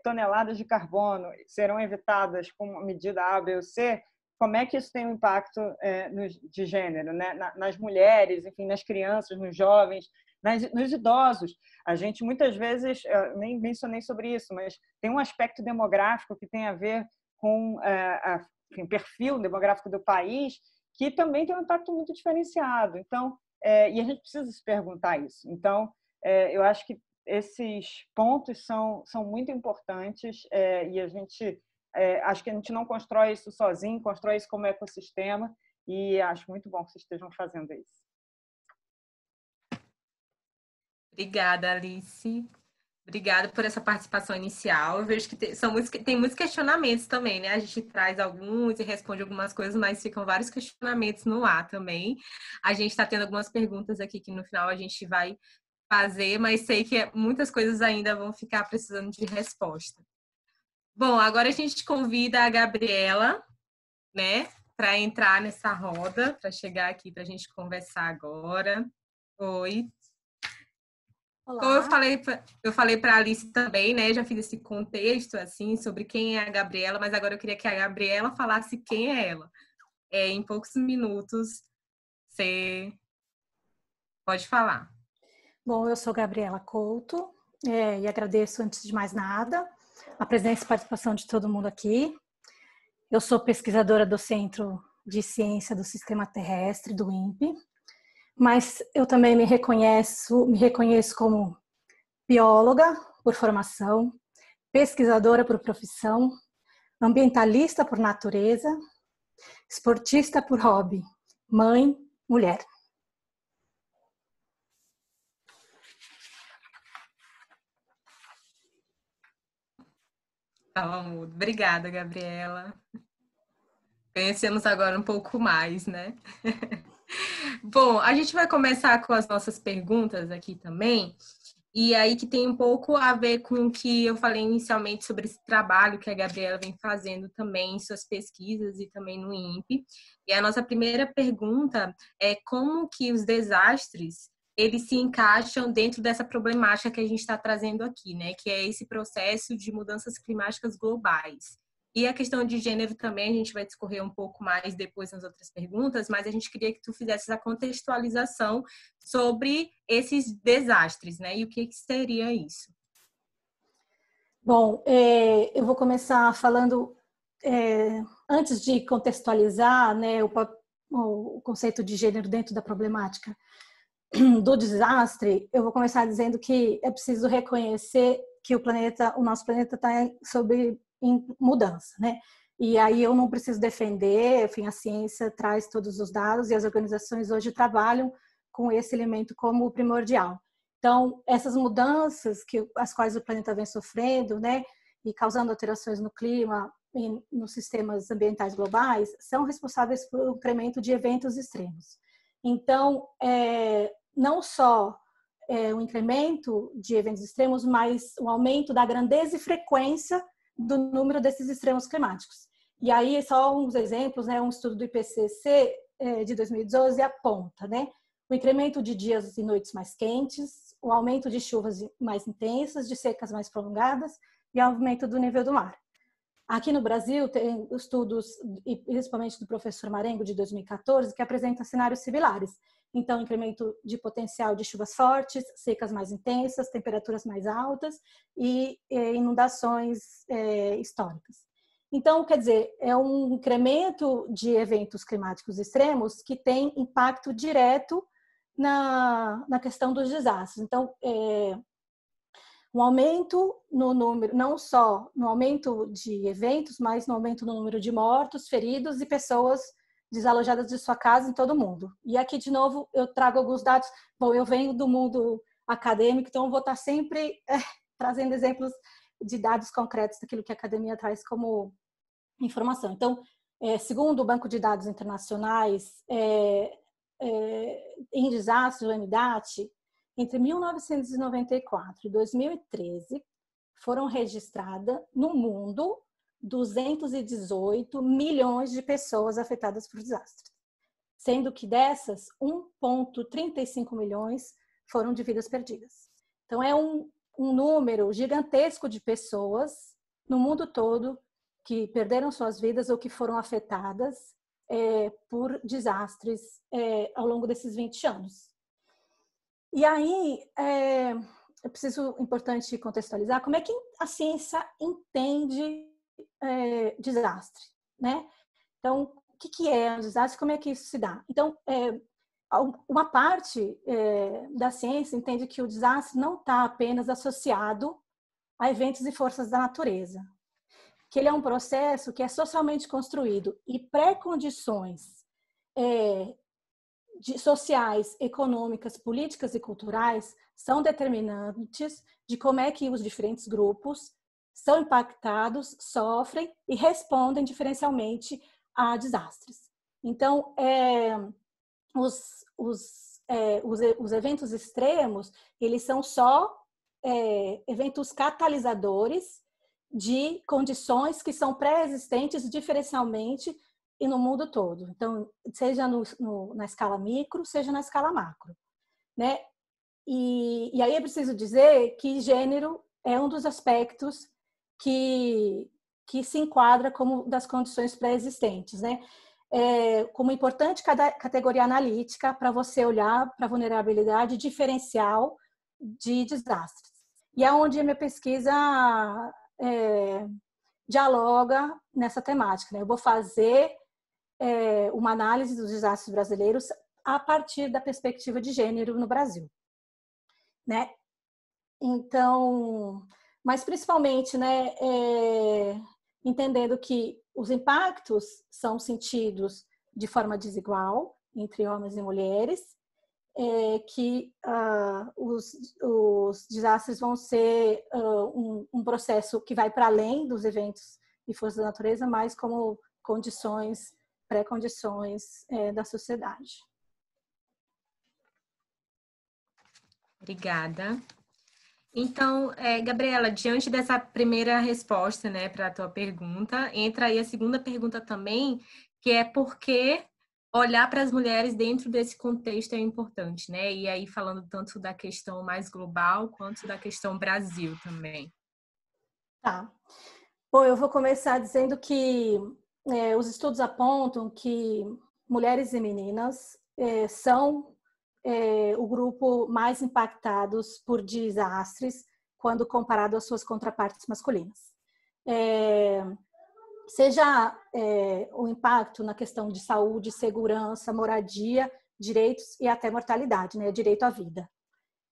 S5: toneladas de carbono serão evitadas com a medida A, B ou C, como é que isso tem um impacto de gênero, né? Nas mulheres, enfim, nas crianças, nos jovens, nos idosos. A gente, muitas vezes, nem mencionei sobre isso, mas tem um aspecto demográfico que tem a ver com o perfil demográfico do país, que também tem um impacto muito diferenciado. Então, e a gente precisa se perguntar isso. Então, eu acho que esses pontos são muito importantes e a gente... acho que a gente não constrói isso sozinho, constrói isso como ecossistema, e acho muito bom que vocês estejam fazendo isso.
S1: Obrigada, Alice. Obrigada por essa participação inicial. Eu vejo que tem muitos questionamentos também, né? A gente traz alguns e responde algumas coisas, mas ficam vários questionamentos no ar também. A gente está tendo algumas perguntas aqui que no final a gente vai fazer, mas sei que muitas coisas ainda vão ficar precisando de resposta. Bom, agora a gente convida a Gabriela, né, para entrar nessa roda, para chegar aqui para a gente conversar agora. Oi.
S6: Olá.
S1: Como eu falei para a Alice também, né, já fiz esse contexto assim sobre quem é a Gabriela, mas agora eu queria que a Gabriela falasse quem é ela. em poucos minutos, você pode falar.
S6: Bom, eu sou Gabriela Couto e agradeço, antes de mais nada, a presença e participação de todo mundo aqui. Eu sou pesquisadora do Centro de Ciência do Sistema Terrestre, do INPE, mas eu também me reconheço como bióloga por formação, pesquisadora por profissão, ambientalista por natureza, esportista por hobby, mãe, mulher.
S1: Tá, obrigada, Gabriela. Conhecemos agora um pouco mais, né? Bom, a gente vai começar com as nossas perguntas aqui também. E aí que tem um pouco a ver com o que eu falei inicialmente sobre esse trabalho que a Gabriela vem fazendo também em suas pesquisas e também no INPE. E a nossa primeira pergunta é como que os desastres eles se encaixam dentro dessa problemática que a gente está trazendo aqui, né? Que é esse processo de mudanças climáticas globais. E a questão de gênero também, a gente vai discorrer um pouco mais depois nas outras perguntas, mas a gente queria que tu fizesse a contextualização sobre esses desastres, né? E o que seria isso?
S6: Bom, eu vou começar falando, antes de contextualizar, né, o conceito de gênero dentro da problemática do desastre, eu vou começar dizendo que é preciso reconhecer que o nosso planeta está em mudança, né? E aí eu não preciso defender, enfim, a ciência traz todos os dados e as organizações hoje trabalham com esse elemento como primordial. Então, essas mudanças as quais o planeta vem sofrendo, né, e causando alterações no clima e nos sistemas ambientais globais, são responsáveis pelo incremento de eventos extremos. Então, não só o incremento de eventos extremos, mas o aumento da grandeza e frequência do número desses extremos climáticos. E aí, só uns exemplos, né? Um estudo do IPCC de 2012 aponta, né? O incremento de dias e noites mais quentes, o aumento de chuvas mais intensas, de secas mais prolongadas e aumento do nível do mar. Aqui no Brasil, tem estudos, e principalmente do professor Marengo, de 2014, que apresenta cenários similares. Então, incremento de potencial de chuvas fortes, secas mais intensas, temperaturas mais altas e inundações históricas. Então, quer dizer, é um incremento de eventos climáticos extremos que tem impacto direto na questão dos desastres. Então, um aumento no número, não só no aumento de eventos, mas no aumento no número de mortos, feridos e pessoas desalojadas de sua casa em todo o mundo. E aqui, de novo, eu trago alguns dados. Bom, eu venho do mundo acadêmico, então eu vou estar sempre trazendo exemplos de dados concretos daquilo que a academia traz como informação. Então, segundo o Banco de Dados Internacionais em Desastres, o MDAT, entre 1994 e 2013, foram registradas no mundo 218 milhões de pessoas afetadas por desastres, sendo que dessas, 1,35 milhões foram de vidas perdidas. Então, é um número gigantesco de pessoas no mundo todo que perderam suas vidas ou que foram afetadas por desastres ao longo desses 20 anos. E aí, é importante contextualizar como é que a ciência entende desastre, né? Então, o que é um desastre? Como é que isso se dá? Então, uma parte da ciência entende que o desastre não está apenas associado a eventos e forças da natureza, que ele é um processo que é socialmente construído e pré-condições sociais, econômicas, políticas e culturais são determinantes de como é que os diferentes grupos são impactados, sofrem e respondem diferencialmente a desastres. Então, os eventos extremos, eles são só eventos catalisadores de condições que são pré-existentes diferencialmente e no mundo todo. Então, seja na escala micro, seja na escala macro, né? E aí é preciso dizer que gênero é um dos aspectos que se enquadra como das condições pré-existentes, né? como importante categoria analítica para você olhar para a vulnerabilidade diferencial de desastres. E é onde a minha pesquisa dialoga nessa temática, né? Eu vou fazer uma análise dos desastres brasileiros a partir da perspectiva de gênero no Brasil, né? Então, mas principalmente, né, entendendo que os impactos são sentidos de forma desigual entre homens e mulheres, que os desastres vão ser um processo que vai para além dos eventos e forças da natureza, mas como condições, pré-condições da sociedade.
S1: Obrigada. Então, Gabriela, diante dessa primeira resposta, né, para a tua pergunta, entra aí a segunda pergunta também, que é por que olhar para as mulheres dentro desse contexto é importante, né? E aí falando tanto da questão mais global quanto da questão Brasil também.
S6: Tá. Bom, eu vou começar dizendo que os estudos apontam que mulheres e meninas são o grupo mais impactados por desastres quando comparado às suas contrapartes masculinas. Seja o impacto na questão de saúde, segurança, moradia, direitos e até mortalidade, né, direito à vida.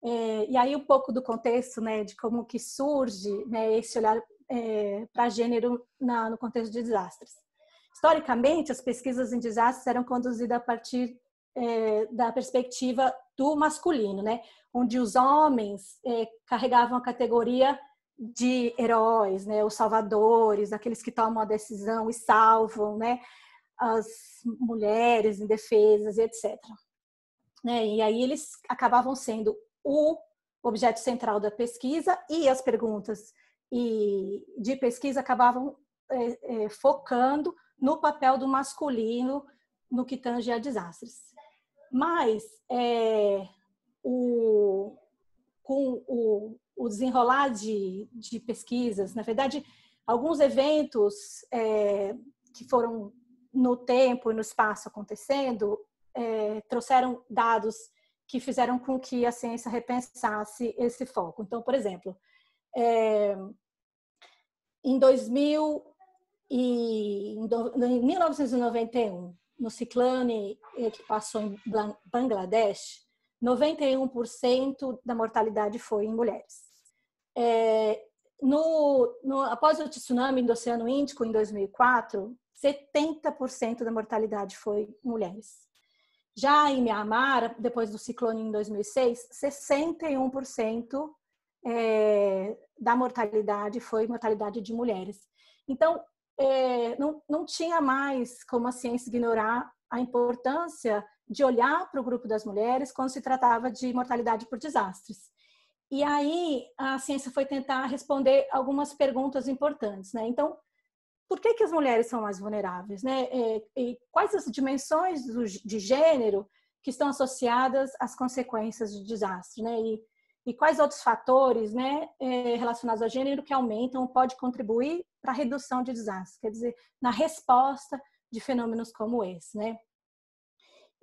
S6: E aí um pouco do contexto, né, de como que surge, né, esse olhar para gênero no contexto de desastres. Historicamente, as pesquisas em desastres eram conduzidas a partir da perspectiva do masculino, né, onde os homens carregavam a categoria de heróis, né, os salvadores, aqueles que tomam a decisão e salvam, né, as mulheres indefesas, etc. Né, e aí eles acabavam sendo o objeto central da pesquisa e as perguntas de pesquisa acabavam focando no papel do masculino no que tange a desastres. Mas com o desenrolar de pesquisas, na verdade, alguns eventos que foram no tempo e no espaço acontecendo trouxeram dados que fizeram com que a ciência repensasse esse foco. Então, por exemplo, em 1991, no ciclone que passou em Bangladesh, 91% da mortalidade foi em mulheres. Após o tsunami do Oceano Índico, em 2004, 70% da mortalidade foi em mulheres. Já em Myanmar, depois do ciclone em 2006, 61% da mortalidade foi mortalidade de mulheres. Então, não tinha mais como a ciência ignorar a importância de olhar para o grupo das mulheres quando se tratava de mortalidade por desastres. E aí a ciência foi tentar responder algumas perguntas importantes, né? Então, por que as mulheres são mais vulneráveis, né? E quais as dimensões de gênero que estão associadas às consequências de desastre, né? E quais outros fatores, né, relacionados ao gênero que aumentam ou pode contribuir para a redução de desastres, quer dizer, na resposta de fenômenos como esse, né?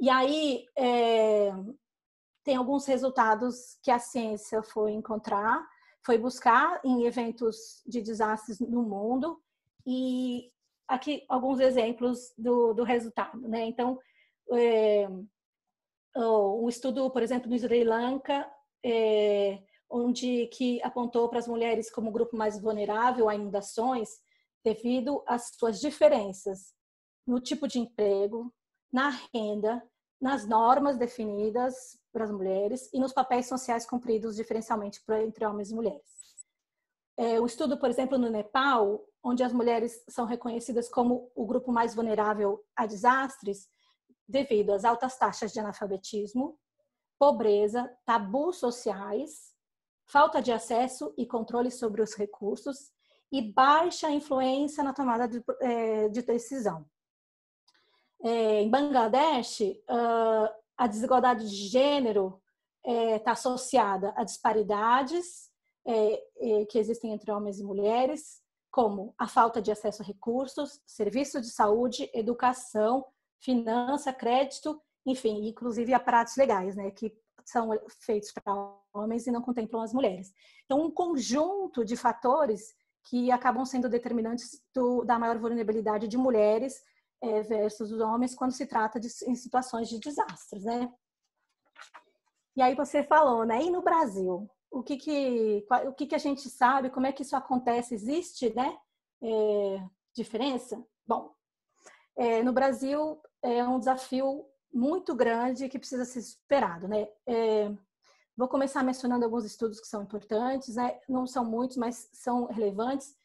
S6: E aí tem alguns resultados que a ciência foi buscar em eventos de desastres no mundo, e aqui alguns exemplos do resultado, né? Então, um estudo, por exemplo, no Sri Lanka, que apontou para as mulheres como grupo mais vulnerável a inundações devido às suas diferenças no tipo de emprego, na renda, nas normas definidas para as mulheres e nos papéis sociais cumpridos diferencialmente entre homens e mulheres. O estudo, por exemplo, no Nepal, onde as mulheres são reconhecidas como o grupo mais vulnerável a desastres devido às altas taxas de analfabetismo, pobreza, tabus sociais, falta de acesso e controle sobre os recursos e baixa influência na tomada de decisão. Em Bangladesh, a desigualdade de gênero está associada a disparidades que existem entre homens e mulheres, como a falta de acesso a recursos, serviços de saúde, educação, finança, crédito, enfim, inclusive aparatos legais, né, que são feitos para homens e não contemplam as mulheres. Então, um conjunto de fatores que acabam sendo determinantes da maior vulnerabilidade de mulheres versus os homens quando se trata em situações de desastres, né? E aí você falou, né? E no Brasil, o que a gente sabe, como é que isso acontece? Existe, né? Diferença? Bom, no Brasil é um desafio muito grande que precisa ser superado, né? Vou começar mencionando alguns estudos que são importantes, né? Não são muitos, mas são relevantes.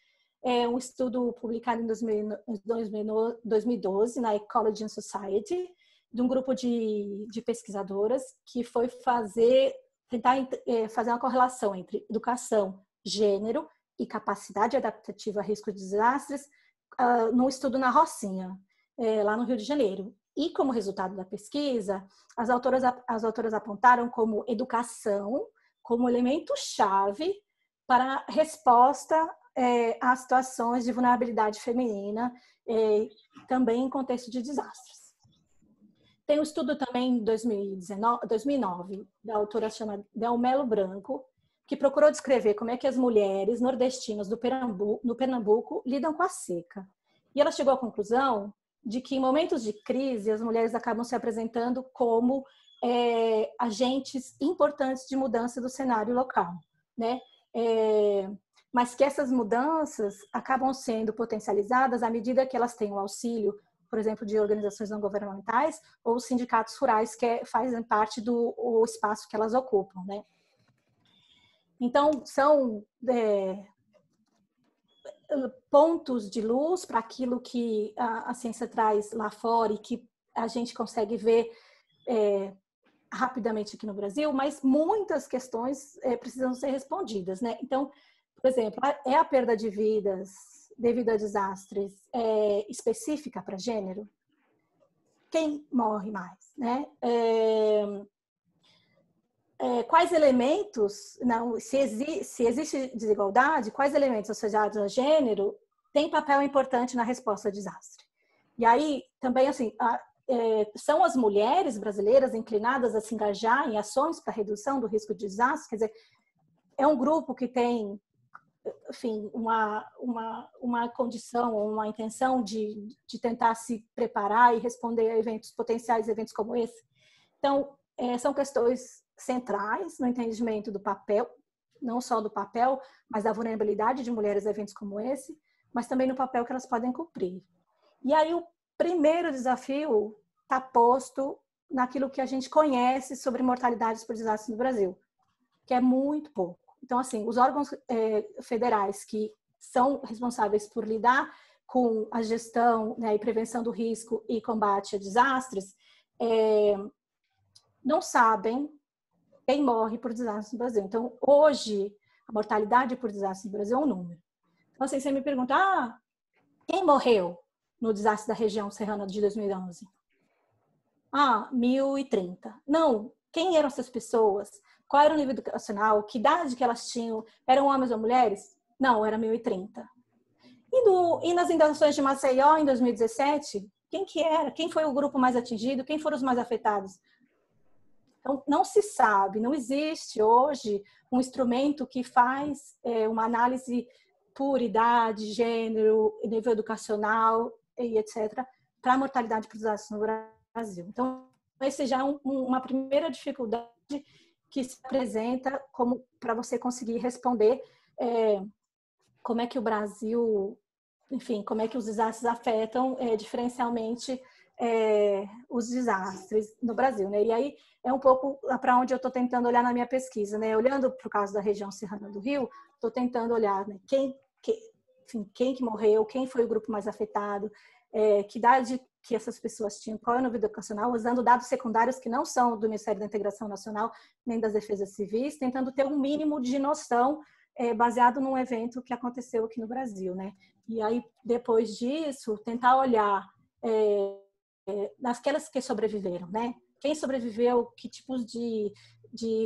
S6: Um estudo publicado em 2012 na Ecology and Society, de um grupo de pesquisadoras que foi tentar fazer uma correlação entre educação, gênero e capacidade adaptativa a risco de desastres num estudo na Rocinha, lá no Rio de Janeiro. E como resultado da pesquisa, as autoras apontaram como educação como elemento-chave para a resposta a situações de vulnerabilidade feminina, também em contexto de desastres. Tem um estudo também em 2009, da autora chamada Del Melo Branco, que procurou descrever como é que as mulheres nordestinas no Pernambuco lidam com a seca. E ela chegou à conclusão de que em momentos de crise as mulheres acabam se apresentando como agentes importantes de mudança do cenário local, né? Mas que essas mudanças acabam sendo potencializadas à medida que elas têm o auxílio, por exemplo, de organizações não governamentais ou sindicatos rurais que fazem parte do espaço que elas ocupam, né? Então, são pontos de luz para aquilo que a ciência traz lá fora e que a gente consegue ver rapidamente aqui no Brasil, mas muitas questões precisam ser respondidas, né? Então, por exemplo, a perda de vidas devido a desastres específica para gênero? Quem morre mais, né? Quais elementos, se existe desigualdade, quais elementos associados a gênero têm papel importante na resposta ao desastre? E aí, também, assim, são as mulheres brasileiras inclinadas a se engajar em ações para redução do risco de desastre? Quer dizer, é um grupo que tem, enfim, uma condição ou uma intenção de tentar se preparar e responder a potenciais eventos como esse. Então, são questões centrais no entendimento do papel, não só do papel, mas da vulnerabilidade de mulheres a eventos como esse, mas também no papel que elas podem cumprir. E aí o primeiro desafio está posto naquilo que a gente conhece sobre mortalidades por desastres no Brasil, que é muito pouco. Então, assim, os órgãos federais que são responsáveis por lidar com a gestão, né, e prevenção do risco e combate a desastres, não sabem quem morre por desastres no Brasil. Então, hoje, a mortalidade por desastres no Brasil é um número. Então, assim, você me pergunta, quem morreu no desastre da região serrana de 2011? 1.030. Não, quem eram essas pessoas? Qual era o nível educacional? Que idade que elas tinham? Eram homens ou mulheres? Não, era 1.030. E nas inundações de Maceió, em 2017, quem que era? Quem foi o grupo mais atingido? Quem foram os mais afetados? Então, não se sabe, não existe hoje um instrumento que faz uma análise por idade, gênero, nível educacional e etc., para a mortalidade por desastres no Brasil. Então, esse já é uma primeira dificuldade que se apresenta como para você conseguir responder como é que o Brasil, enfim, como é que os desastres afetam diferencialmente os desastres no Brasil, né? E aí é um pouco para onde eu estou tentando olhar na minha pesquisa, né? Olhando para o caso da região serrana do Rio, estou tentando olhar, né, quem que morreu, quem foi o grupo mais afetado, que idade que essas pessoas tinham, qual é o nível educacional, usando dados secundários que não são do Ministério da Integração Nacional nem das Defesas Civis, tentando ter um mínimo de noção baseado num evento que aconteceu aqui no Brasil, né? E aí, depois disso, tentar olhar naquelas que sobreviveram, né? Quem sobreviveu, que tipos de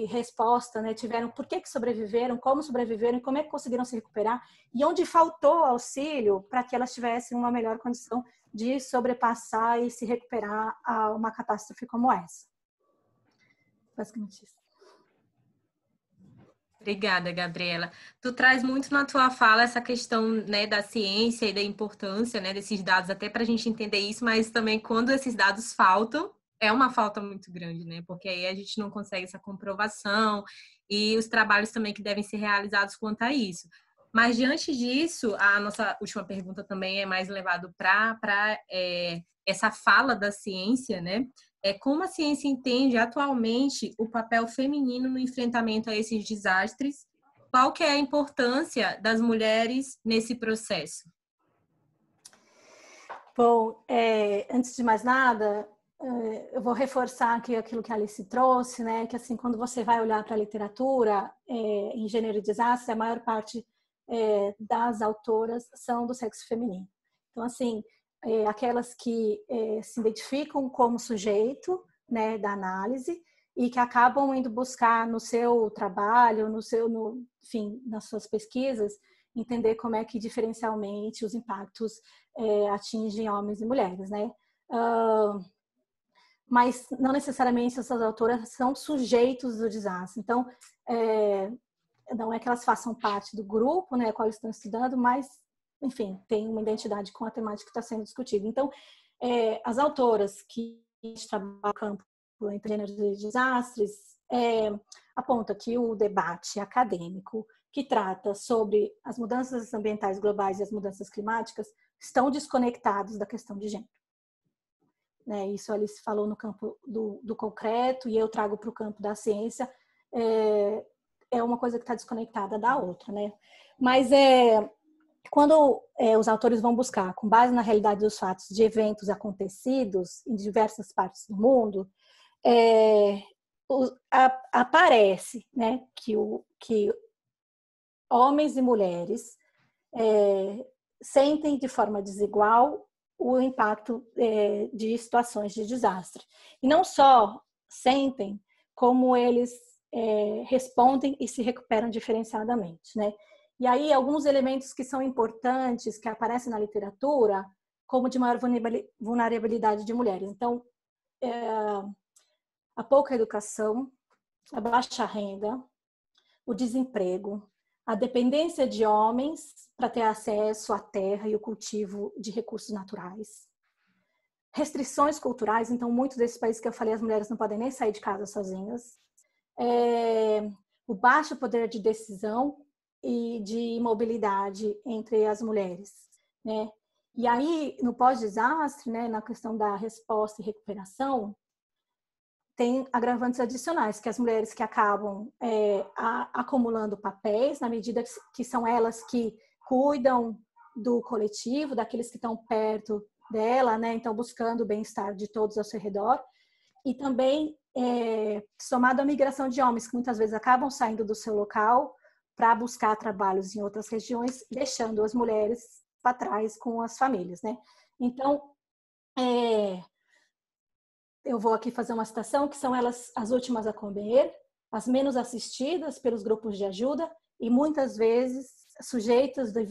S6: resposta, né, tiveram, por que sobreviveram, como sobreviveram e como é que conseguiram se recuperar, e onde faltou auxílio para que elas tivessem uma melhor condição de sobrepassar e se recuperar a uma catástrofe como essa. Basicamente isso.
S1: Obrigada, Gabriela. Tu traz muito na tua fala essa questão, né, da ciência e da importância, né, desses dados, até para a gente entender isso, mas também quando esses dados faltam, é uma falta muito grande, né, porque aí a gente não consegue essa comprovação e os trabalhos também que devem ser realizados quanto a isso. Mas diante disso, a nossa última pergunta também é mais levado para essa fala da ciência, né? Como a ciência entende atualmente o papel feminino no enfrentamento a esses desastres? Qual que é a importância das mulheres nesse processo?
S6: Bom, antes de mais nada, eu vou reforçar aqui aquilo que a Alice trouxe, né? Que assim, quando você vai olhar para a literatura em gênero e desastre, a maior parte das autoras são do sexo feminino. Então, assim, aquelas que se identificam como sujeito, né, da análise e que acabam indo buscar no seu trabalho, enfim, nas suas pesquisas, entender como é que diferencialmente os impactos atingem homens e mulheres, né? Mas não necessariamente essas autoras são sujeitos do desastre. Então, não é que elas façam parte do grupo, né, qual eles estão estudando, mas, enfim, tem uma identidade com a temática que está sendo discutida. Então, as autoras que trabalham no campo entre gêneros e desastres apontam que o debate acadêmico que trata sobre as mudanças ambientais globais e as mudanças climáticas estão desconectados da questão de gênero. Né, isso a Alice falou no campo do concreto e eu trago para o campo da ciência. É uma coisa que está desconectada da outra, né? Mas quando os autores vão buscar, com base na realidade dos fatos de eventos acontecidos em diversas partes do mundo, aparece, né, que homens e mulheres sentem de forma desigual o impacto de situações de desastre. E não só sentem, como eles respondem e se recuperam diferenciadamente, né? E aí, alguns elementos que são importantes, que aparecem na literatura, como de maior vulnerabilidade de mulheres. Então, a pouca educação, a baixa renda, o desemprego, a dependência de homens para ter acesso à terra e o cultivo de recursos naturais. Restrições culturais, então, muitos desses países que eu falei, as mulheres não podem nem sair de casa sozinhas. O baixo poder de decisão e de mobilidade entre as mulheres, né? E aí, no pós-desastre, né, na questão da resposta e recuperação, tem agravantes adicionais, que as mulheres que acabam acumulando papéis, na medida que são elas que cuidam do coletivo, daqueles que estão perto dela, né? Então, buscando o bem-estar de todos ao seu redor. E também, somado à migração de homens, que muitas vezes acabam saindo do seu local para buscar trabalhos em outras regiões, deixando as mulheres para trás com as famílias, né? Então, eu vou aqui fazer uma citação, que são elas as últimas a comer, as menos assistidas pelos grupos de ajuda e muitas vezes sujeitas de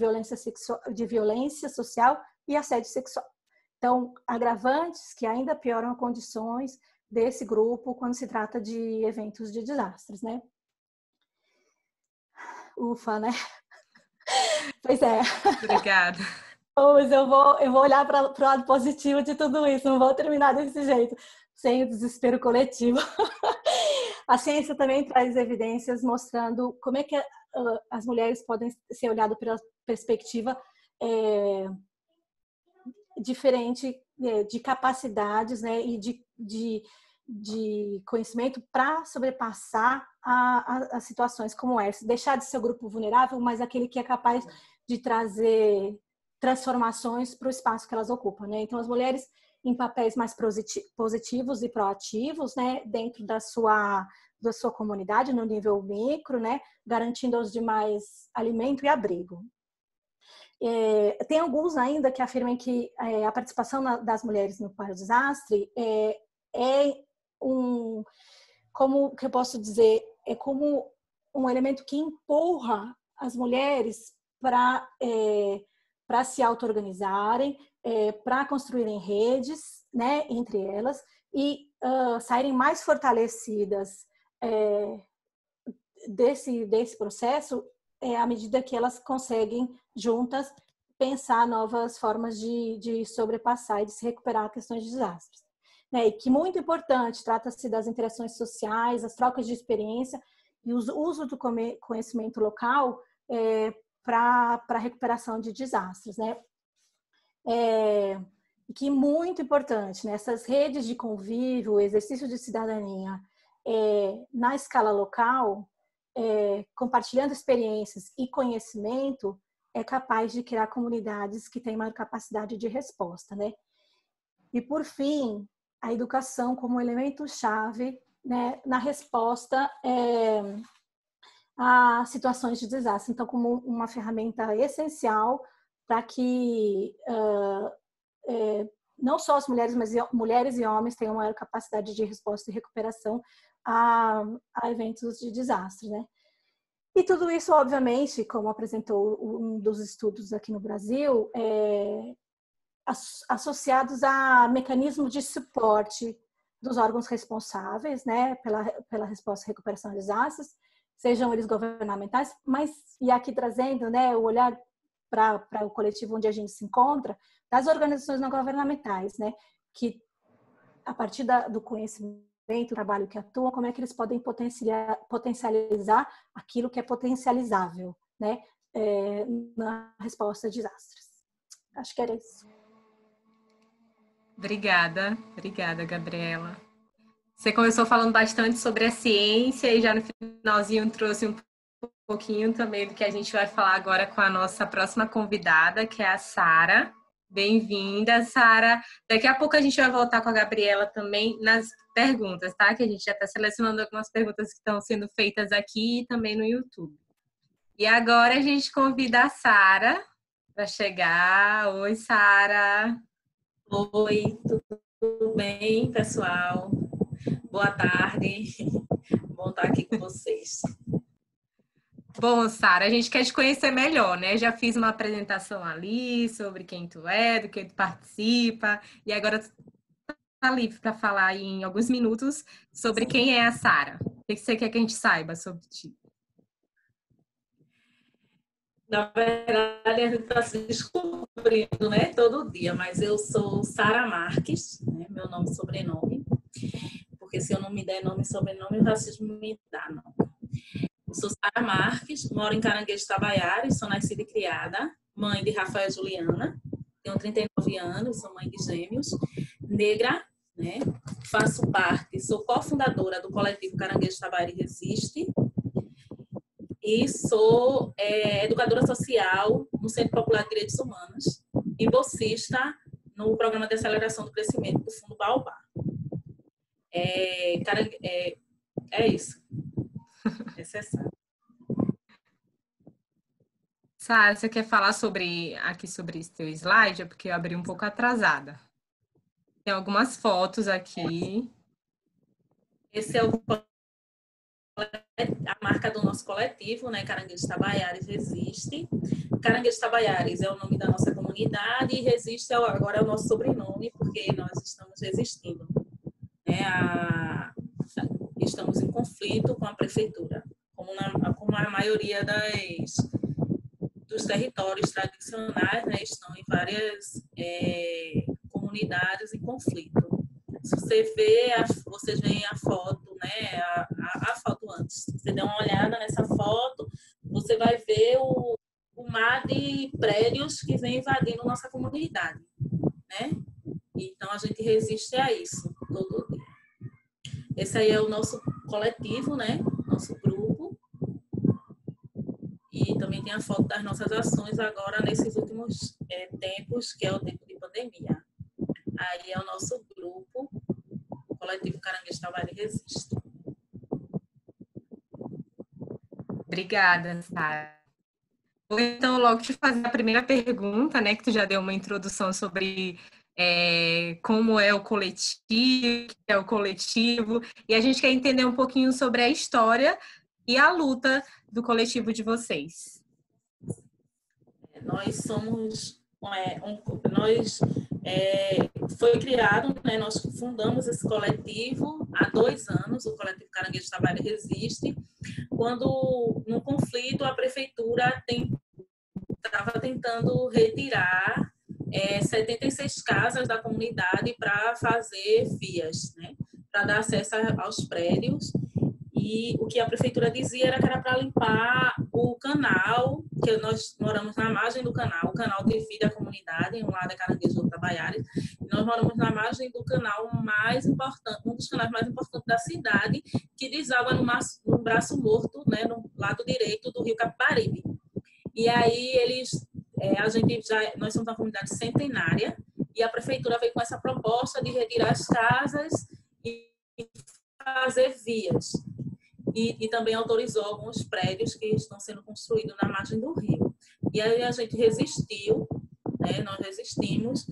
S6: violência social e assédio sexual. Então, agravantes que ainda pioram condições desse grupo quando se trata de eventos de desastres, né? Ufa, né? Pois é.
S1: Obrigada.
S6: Mas eu vou olhar para o lado positivo de tudo isso, não vou terminar desse jeito, sem o desespero coletivo. A ciência também traz evidências mostrando como é que as mulheres podem ser olhadas pela perspectiva diferente de capacidades, né, e de conhecimento para sobrepassar as situações como essa. Deixar de ser o grupo vulnerável, mas aquele que é capaz de trazer transformações para o espaço que elas ocupam, né? Então, as mulheres em papéis mais positivos e proativos, né, dentro da sua comunidade, no nível micro, né, garantindo aos demais alimento e abrigo. Tem alguns ainda que afirmam que a participação das mulheres no pós-desastre como que eu posso dizer, é como um elemento que empurra as mulheres para se auto-organizarem, para construírem redes, né, entre elas, e saírem mais fortalecidas desse processo à medida que elas conseguem, juntas, pensar novas formas de sobrepassar e de se recuperar questões de desastres. Né? E que, muito importante, trata-se das interações sociais, as trocas de experiência e o uso do conhecimento local para a recuperação de desastres. Né? Que muito importante, né? Essas redes de convívio, o exercício de cidadania na escala local, compartilhando experiências e conhecimento, é capaz de criar comunidades que têm maior capacidade de resposta, né? E, por fim, a educação como elemento-chave, né, na resposta a situações de desastre. Então, como uma ferramenta essencial para que não só as mulheres, mas mulheres e homens tenham maior capacidade de resposta e recuperação a eventos de desastre, né? E tudo isso, obviamente, como apresentou um dos estudos aqui no Brasil, associados a mecanismos de suporte dos órgãos responsáveis, né, pela resposta e recuperação a desastres, sejam eles governamentais, mas, e aqui trazendo, né, o olhar para o coletivo onde a gente se encontra, das organizações não governamentais, né, que a partir do conhecimento, do trabalho que atuam, como é que eles podem potencializar aquilo que é potencializável, né, na resposta a desastres. Acho que era isso.
S1: Obrigada, Gabriela. Você começou falando bastante sobre a ciência e já no finalzinho trouxe um pouquinho também do que a gente vai falar agora com a nossa próxima convidada, que é a Sara. Bem-vinda, Sara. Daqui a pouco a gente vai voltar com a Gabriela também nas perguntas, tá? Que a gente já está selecionando algumas perguntas que estão sendo feitas aqui e também no YouTube. E agora a gente convida a Sara para chegar. Oi, Sara.
S7: Oi, tudo bem, pessoal? Boa tarde. Bom estar aqui com vocês.
S1: Bom, Sara, a gente quer te conhecer melhor, né? Já fiz uma apresentação ali sobre quem tu é, do que tu participa, e agora tu tá livre para falar em alguns minutos sobre quem é a Sara. O que você quer que a gente saiba sobre ti?
S7: Na verdade, a gente está se descobrindo, né, todo dia, mas eu sou Sara Marques, né, meu nome e sobrenome, porque se eu não me der nome e sobrenome, o racismo me dá, não. Eu sou Sara Marques, moro em Caranguejo Tabaiaras, sou nascida e criada, mãe de Rafael e Juliana, tenho 39 anos, sou mãe de gêmeos, negra, né? Faço parte, sou cofundadora do coletivo Caranguejo Tabaiaras Resiste e sou educadora social no Centro Popular de Direitos Humanos e bolsista no Programa de Aceleração do Crescimento do Fundo Baobá. É isso. Exceção.
S1: Sara, você quer falar sobre esse teu slide? É porque eu abri um pouco atrasada. Tem algumas fotos aqui.
S7: Esse é a marca do nosso coletivo, né? Caranguejo Tabaiaras Resiste. Caranguejo Tabaiaras é o nome da nossa comunidade e Resiste agora é o nosso sobrenome, porque nós estamos resistindo, né? Estamos em conflito com a prefeitura, como a maioria dos territórios tradicionais, né, estão em várias comunidades em conflito. Se você vê, vocês veem a foto, né, a foto antes. Se você der uma olhada nessa foto, você vai ver o mar de prédios que vem invadindo nossa comunidade, né? Então, a gente resiste a isso todo dia. Esse aí é o nosso coletivo, né? Nosso grupo. E também tem a foto das nossas ações agora nesses últimos tempos, que é o tempo de pandemia. Aí é o nosso grupo, o coletivo Caranguejo Tabaiaras Resiste.
S1: Obrigada, Sara. Vou então logo te fazer a primeira pergunta, né? Que tu já deu uma introdução sobre como é o coletivo, o que é o coletivo, e a gente quer entender um pouquinho sobre a história e a luta do coletivo de vocês.
S7: Nós somos foi criado, né, nós fundamos esse coletivo há 2 anos, o coletivo Caranguejo Trabalha e Resiste, quando, no conflito, a prefeitura estava tentando retirar 76 casas da comunidade para fazer vias, né, para dar acesso aos prédios. E o que a prefeitura dizia era que era para limpar o canal, que nós moramos na margem do canal. O canal divide a comunidade, um lado é Caranguejo, outro é Baiares. Nós moramos na margem do canal mais importante, um dos canais mais importantes da cidade, que deságua no braço morto, né, no lado direito do rio Capibaribe. E aí nós somos uma comunidade centenária e a prefeitura veio com essa proposta de retirar as casas e fazer vias. E também autorizou alguns prédios que estão sendo construídos na margem do rio. E aí a gente resistiu, né? Nós resistimos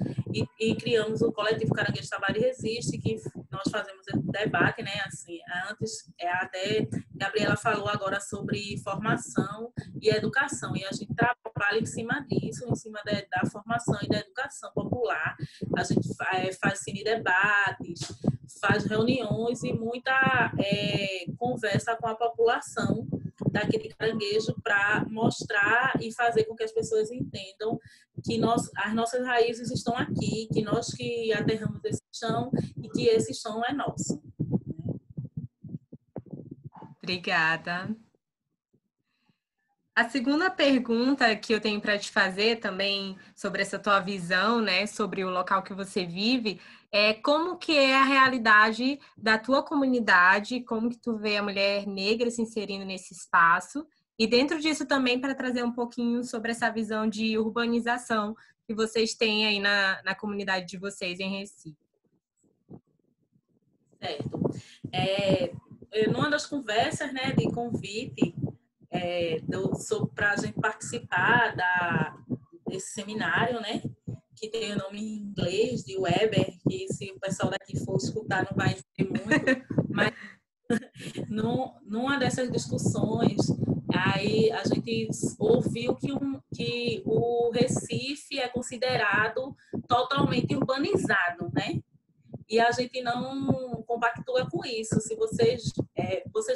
S7: e criamos o coletivo Caranguejo Trabalha e Resiste, que nós fazemos debate, né? Assim, antes, até Gabriela falou agora sobre formação e educação, e a gente trabalha em cima disso, em cima da formação e da educação popular. A gente faz cine debates, faz reuniões e muita conversa com a população daqui de Caranguejo para mostrar e fazer com que as pessoas entendam que as nossas raízes estão aqui, que nós que aterramos esse chão e que esse chão é nosso.
S1: Obrigada. A segunda pergunta que eu tenho para te fazer também sobre essa tua visão, né, sobre o local que você vive, é como que é a realidade da tua comunidade, como que tu vê a mulher negra se inserindo nesse espaço, e dentro disso também para trazer um pouquinho sobre essa visão de urbanização que vocês têm aí na comunidade de vocês em Recife.
S7: Certo. Numa das conversas, né, de convite, para a gente participar desse seminário, né, que tem o nome em inglês de Weber, que se o pessoal daqui for escutar não vai entender muito, mas numa dessas discussões, aí a gente ouviu que o Recife é considerado totalmente urbanizado, né? E a gente não compactua com isso. Se vocês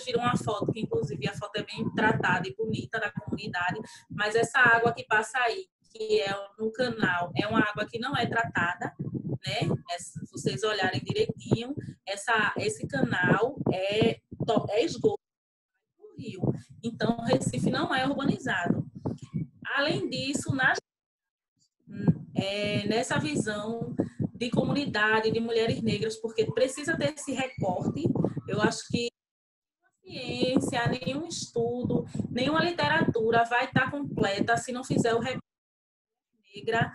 S7: viram uma foto, que inclusive a foto é bem tratada e bonita da comunidade, mas essa água que passa aí, que é no canal, é uma água que não é tratada, né? Se vocês olharem direitinho, esse canal é esgoto do rio. Então, Recife não é urbanizado. Além disso, nessa visão de comunidade, de mulheres negras, porque precisa ter esse recorte. Eu acho que nenhuma ciência, nenhum estudo, nenhuma literatura vai estar completa se não fizer o recorte negra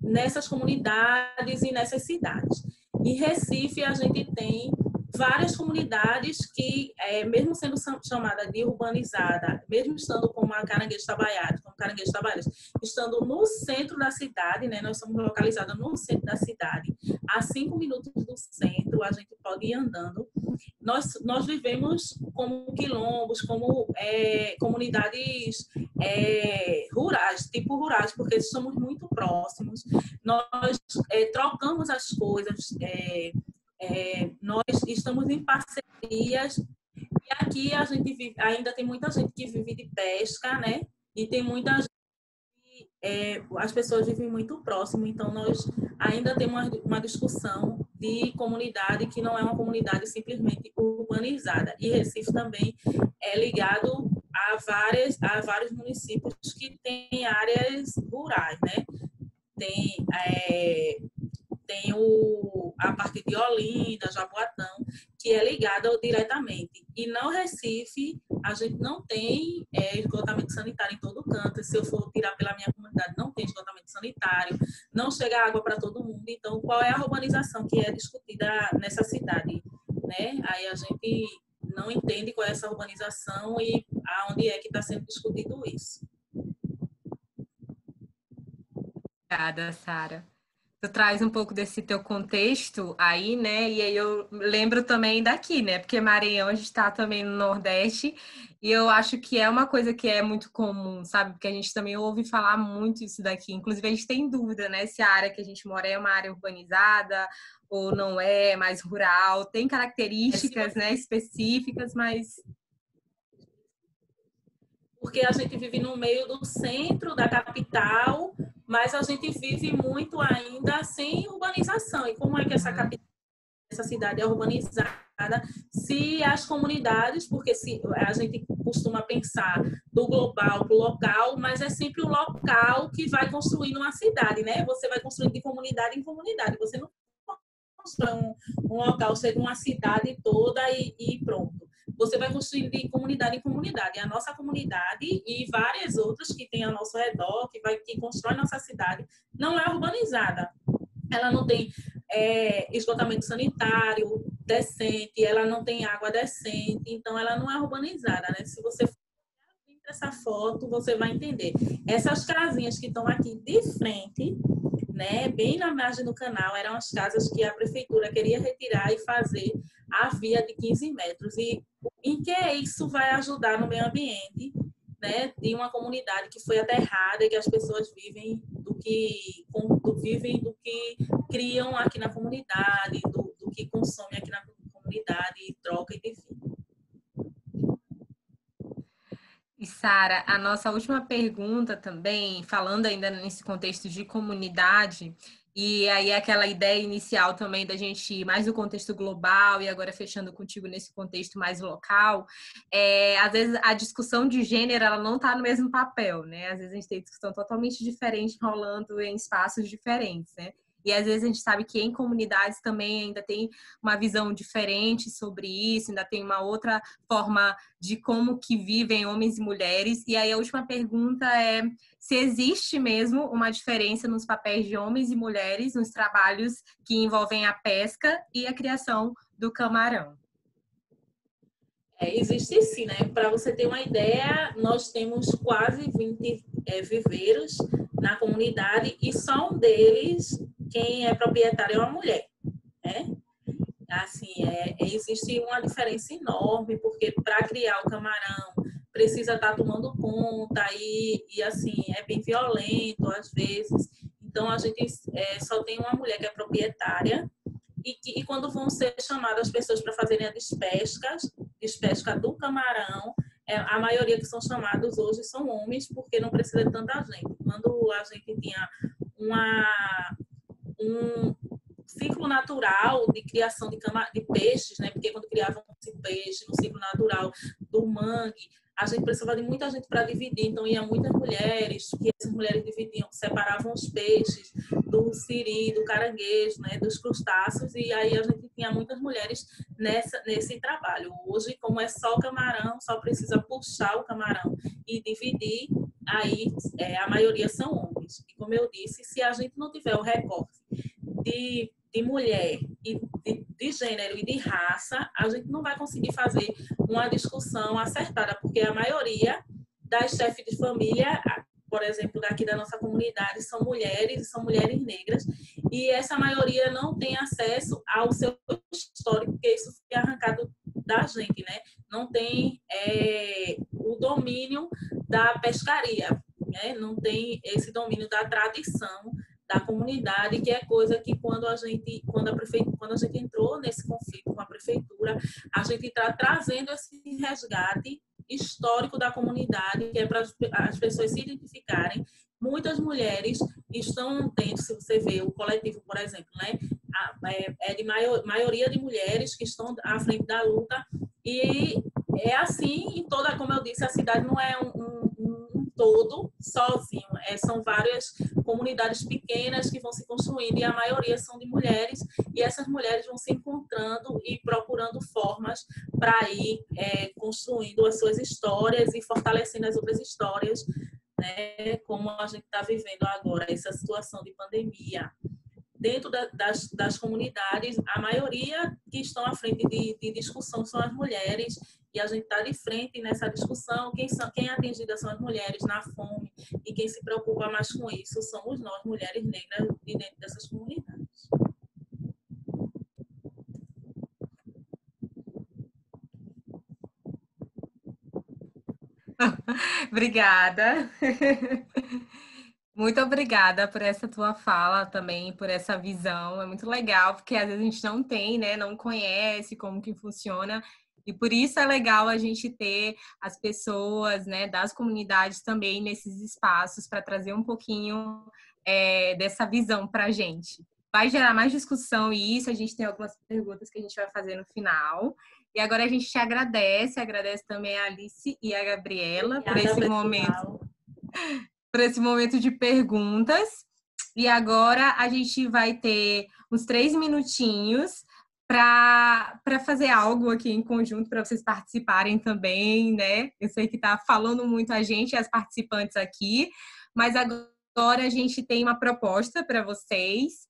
S7: nessas comunidades e nessas cidades. Em Recife, a gente tem várias comunidades que, mesmo sendo chamada de urbanizada, mesmo estando como a Caranguejo Tabaiaras, estando no centro da cidade, né, nós somos localizados no centro da cidade, a 5 minutos do centro, a gente pode ir andando. Nós vivemos como quilombos, como comunidades rurais, tipo rurais, porque somos muito próximos, nós trocamos as coisas, nós estamos em parcerias, e aqui a gente vive, ainda tem muita gente que vive de pesca, né? E tem muita gente as pessoas vivem muito próximo, então nós ainda temos uma discussão de comunidade que não é uma comunidade simplesmente urbanizada. E Recife também é ligado a vários municípios que têm áreas rurais, né? Tem a parte de Olinda, Jaboatão, que é ligada diretamente. E no Recife, a gente não tem esgotamento sanitário em todo canto. Se eu for tirar pela minha comunidade, não tem esgotamento sanitário, não chega água para todo mundo. Então, qual é a urbanização que é discutida nessa cidade, né? Aí a gente não entende qual é essa urbanização e aonde é que está sendo discutido isso.
S1: Obrigada, Sara. Tu traz um pouco desse teu contexto aí, né? E aí eu lembro também daqui, né? Porque Maranhão, a gente está também no Nordeste, e eu acho que é uma coisa que é muito comum, sabe? Porque a gente também ouve falar muito isso daqui. Inclusive, a gente tem dúvida, né? Se a área que a gente mora é uma área urbanizada ou não é, mais rural. Tem características, né, específicas, mas...
S7: Porque a gente vive no meio do centro da capital, mas a gente vive muito ainda sem urbanização. E como é que essa capital, essa cidade é urbanizada? Se as comunidades, porque se a gente costuma pensar do global para o local, mas é sempre o local que vai construindo uma cidade, né? Você vai construindo de comunidade em comunidade. Você não constrói um local, chega uma cidade toda e pronto. Você vai construindo de comunidade em comunidade. E a nossa comunidade e várias outras que tem ao nosso redor, que constrói nossa cidade, não é urbanizada. Ela não tem esgotamento sanitário decente, ela não tem água decente, então ela não é urbanizada, né? Se você for essa foto, você vai entender. Essas casinhas que estão aqui de frente, né, bem na margem do canal, eram as casas que a prefeitura queria retirar e fazer a via de 15 metros. E em que isso vai ajudar no meio ambiente, né, de uma comunidade que foi aterrada e que as pessoas vivem do que criam aqui na comunidade, do que consomem aqui na comunidade, e troca e enfim.
S1: E Sara, a nossa última pergunta também, falando ainda nesse contexto de comunidade, e aí aquela ideia inicial também da gente ir mais no contexto global e agora fechando contigo nesse contexto mais local, às vezes a discussão de gênero ela não está no mesmo papel, né? Às vezes a gente tem discussão totalmente diferente rolando em espaços diferentes, né? E às vezes a gente sabe que em comunidades também ainda tem uma visão diferente sobre isso, ainda tem uma outra forma de como que vivem homens e mulheres. E aí a última pergunta é se existe mesmo uma diferença nos papéis de homens e mulheres nos trabalhos que envolvem a pesca e a criação do camarão.
S7: Existe sim, né? Para você ter uma ideia, nós temos quase 20 viveiros na comunidade e só um deles, quem é proprietário é uma mulher, né? Assim, existe uma diferença enorme, porque para criar o camarão precisa estar tomando conta e assim, é bem violento às vezes. Então, a gente só tem uma mulher que é proprietária e quando vão ser chamadas as pessoas para fazerem a despesca do camarão, a maioria que são chamados hoje são homens, porque não precisa de tanta gente. Quando a gente tinha um ciclo natural de criação de peixes, né? Porque quando criavam peixe no ciclo natural do mangue, a gente precisava de muita gente para dividir, então ia muitas mulheres, que essas mulheres dividiam, separavam os peixes do siri, do caranguejo, né, dos crustáceos, e aí a gente tinha muitas mulheres nesse trabalho. Hoje, como é só camarão, só precisa puxar o camarão e dividir, aí a maioria são homens. E como eu disse, se a gente não tiver o recorte de mulher, e de gênero e de raça, a gente não vai conseguir fazer uma discussão acertada, porque a maioria das chefes de família, por exemplo, daqui da nossa comunidade, são mulheres negras, e essa maioria não tem acesso ao seu histórico, porque isso foi arrancado da gente, né? Não tem o domínio da pescaria, né? Não tem esse domínio da tradição da comunidade, que é coisa que quando a gente entrou nesse conflito com a prefeitura, a gente está trazendo esse resgate histórico da comunidade, que é para as pessoas se identificarem. Muitas mulheres estão dentro, se você vê o coletivo, por exemplo, né, é de maioria de mulheres que estão à frente da luta, e é assim em toda, como eu disse, a cidade não é um todo sozinho, são várias comunidades pequenas que vão se construindo e a maioria são de mulheres, e essas mulheres vão se encontrando e procurando formas para ir construindo as suas histórias e fortalecendo as outras histórias, né, como a gente está vivendo agora, essa situação de pandemia. Dentro das comunidades, a maioria que estão à frente de discussão são as mulheres, e a gente está de frente nessa discussão. Quem é atingida são as mulheres na fome, e quem se preocupa mais com isso somos nós, mulheres negras, de dentro dessas comunidades.
S1: Obrigada. Muito obrigada por essa tua fala também, por essa visão. É muito legal, porque às vezes a gente não tem, né? Não conhece como que funciona. E por isso é legal a gente ter as pessoas, né, das comunidades também nesses espaços para trazer um pouquinho dessa visão para a gente. Vai gerar mais discussão e isso, a gente tem algumas perguntas que a gente vai fazer no final. E agora a gente te agradece também a Alice e a Gabriela por esse momento, por esse momento de perguntas. E agora a gente vai ter uns 3 minutinhos para fazer algo aqui em conjunto, para vocês participarem também, né? Eu sei que está falando muito a gente, as participantes aqui, mas agora a gente tem uma proposta para vocês.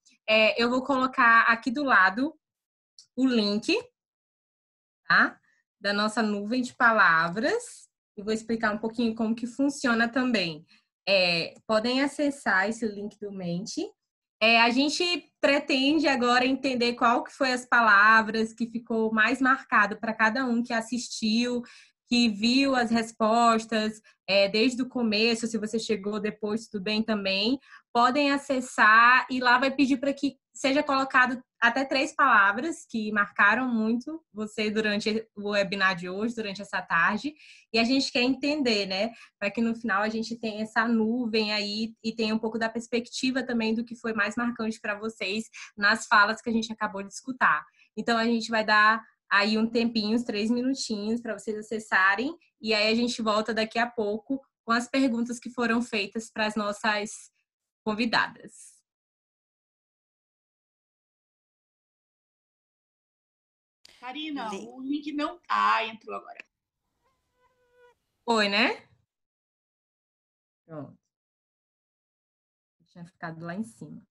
S1: Eu vou colocar aqui do lado o link, tá? Da nossa nuvem de palavras. E vou explicar um pouquinho como que funciona também. Podem acessar esse link do Mente. A gente pretende agora entender qual que foi as palavras que ficou mais marcado para cada um que assistiu, que viu as respostas desde o começo. Se você chegou depois, tudo bem também. Podem acessar e lá vai pedir para que seja colocado até 3 palavras que marcaram muito você durante o webinar de hoje, durante essa tarde. E a gente quer entender, né? Para que no final a gente tenha essa nuvem aí e tenha um pouco da perspectiva também do que foi mais marcante para vocês nas falas que a gente acabou de escutar. Então, a gente vai dar aí um tempinho, uns 3 minutinhos para vocês acessarem. E aí a gente volta daqui a pouco com as perguntas que foram feitas para as nossas convidadas.
S8: Karina, o link não tá, entrou agora.
S1: Foi, né? Pronto. Tinha ficado lá em cima.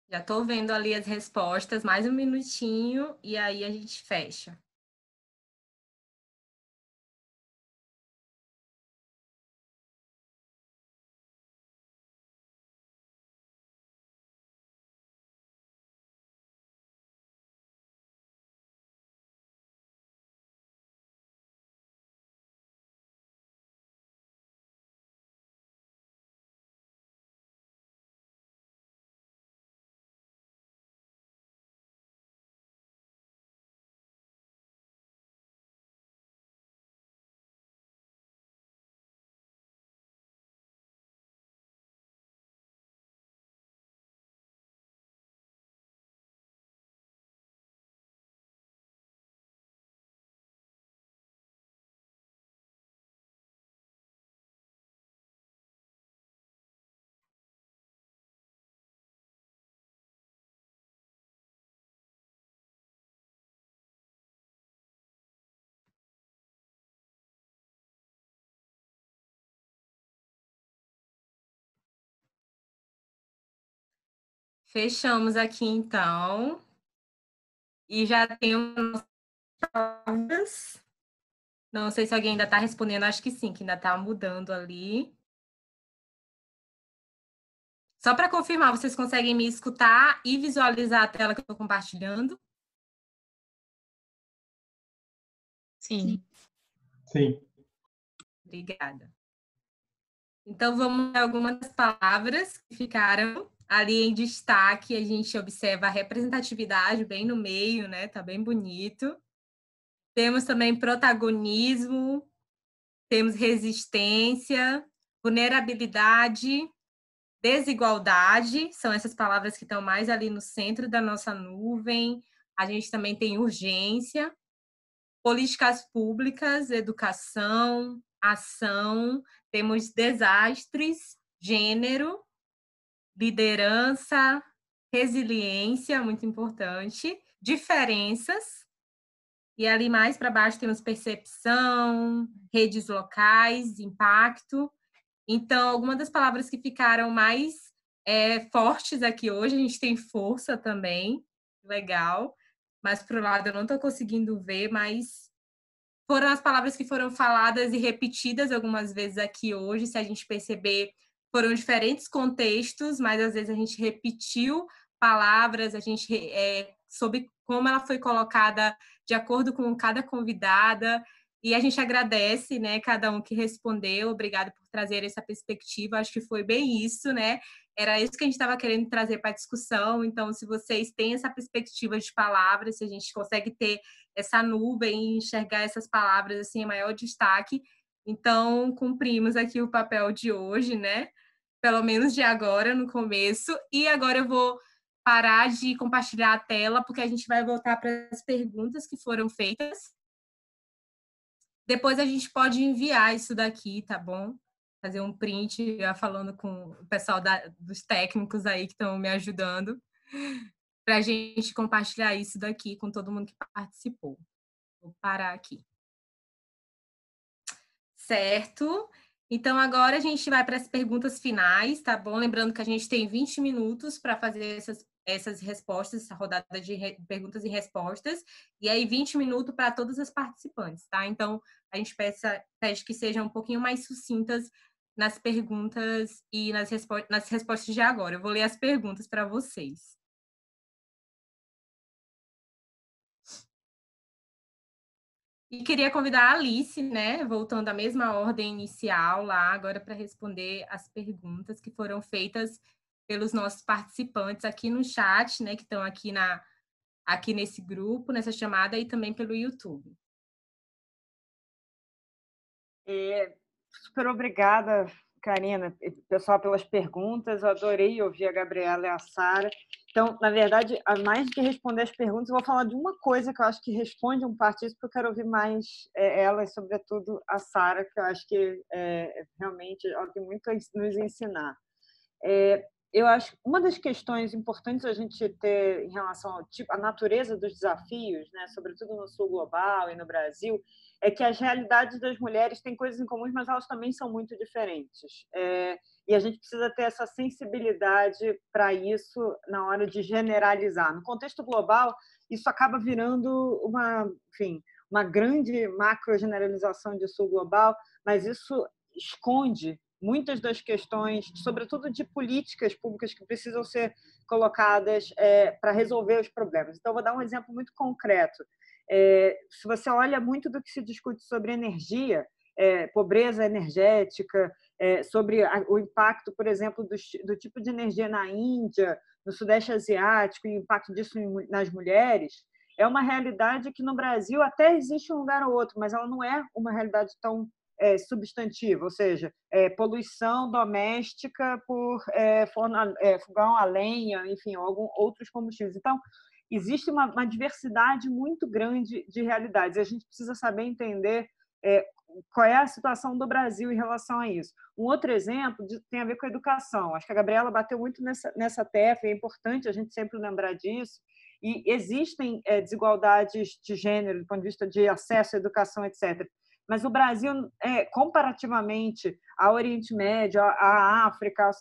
S1: Já estou vendo ali as respostas, mais um minutinho e aí a gente fecha. Fechamos aqui, então. E já temos palavras. Não sei se alguém ainda está respondendo, acho que sim, que ainda está mudando ali. Só para confirmar, vocês conseguem me escutar e visualizar a tela que eu estou compartilhando?
S6: Sim.
S9: Sim.
S1: Obrigada. Então, vamos ver algumas das palavras que ficaram ali em destaque. A gente observa a representatividade bem no meio, né? Tá bem bonito. Temos também protagonismo, temos resistência, vulnerabilidade, desigualdade, são essas palavras que estão mais ali no centro da nossa nuvem. A gente também tem urgência, políticas públicas, educação, ação, temos desastres, gênero, liderança, resiliência, muito importante, diferenças, e ali mais para baixo temos percepção, redes locais, impacto. Então, algumas das palavras que ficaram mais fortes aqui hoje, a gente tem força também, legal, mas para o lado eu não estou conseguindo ver, mas foram as palavras que foram faladas e repetidas algumas vezes aqui hoje, se a gente perceber, foram diferentes contextos, mas às vezes a gente repetiu palavras, a gente sobre como ela foi colocada de acordo com cada convidada, e a gente agradece, né, cada um que respondeu, obrigada por trazer essa perspectiva, acho que foi bem isso, né, era isso que a gente estava querendo trazer para a discussão, então se vocês têm essa perspectiva de palavras, se a gente consegue ter essa nuvem e enxergar essas palavras assim em maior destaque, então cumprimos aqui o papel de hoje, né, pelo menos de agora, no começo, e agora eu vou parar de compartilhar a tela, porque a gente vai voltar para as perguntas que foram feitas. Depois a gente pode enviar isso daqui, tá bom? Fazer um print, já falando com o pessoal dos técnicos aí que estão me ajudando, para a gente compartilhar isso daqui com todo mundo que participou. Vou parar aqui. Certo? Então, agora a gente vai para as perguntas finais, tá bom? Lembrando que a gente tem 20 minutos para fazer essas respostas, essa rodada de perguntas e respostas, e aí 20 minutos para todas as participantes, tá? Então, a gente pede que sejam um pouquinho mais sucintas nas perguntas e nas respostas de agora. Eu vou ler as perguntas para vocês. E queria convidar a Alice, né, voltando à mesma ordem inicial lá, agora para responder as perguntas que foram feitas pelos nossos participantes aqui no chat, né, que estão aqui nesse grupo, nessa chamada, e também pelo YouTube.
S5: Super obrigada, Karina, pessoal, pelas perguntas. Eu adorei ouvir a Gabriela e a Sara. Então, na verdade, mais do que responder as perguntas, eu vou falar de uma coisa que eu acho que responde um parte disso, porque eu quero ouvir mais elas, sobretudo a Sara, que eu acho que realmente ela tem muito a nos ensinar. Eu acho que uma das questões importantes a gente ter em relação à natureza dos desafios, né, sobretudo no sul global e no Brasil, é que as realidades das mulheres têm coisas em comum, mas elas também são muito diferentes. E a gente precisa ter essa sensibilidade para isso na hora de generalizar. No contexto global, isso acaba virando uma grande macro-generalização de sul global, mas isso esconde muitas das questões, sobretudo de políticas públicas que precisam ser colocadas para resolver os problemas. Então, vou dar um exemplo muito concreto. Se você olha muito do que se discute sobre energia, pobreza energética, sobre o impacto, por exemplo, do tipo de energia na Índia, no Sudeste Asiático, e o impacto disso nas mulheres, é uma realidade que no Brasil até existe um lugar ou outro, mas ela não é uma realidade tão substantiva, ou seja, poluição doméstica por fogão a lenha, enfim, outros combustíveis. Então, existe uma diversidade muito grande de realidades. E a gente precisa saber entender qual é a situação do Brasil em relação a isso. Um outro exemplo tem a ver com a educação. Acho que a Gabriela bateu muito nessa tecla, é importante a gente sempre lembrar disso. E existem desigualdades de gênero, do ponto de vista de acesso à educação, etc. Mas o Brasil, comparativamente ao Oriente Médio, à África, ao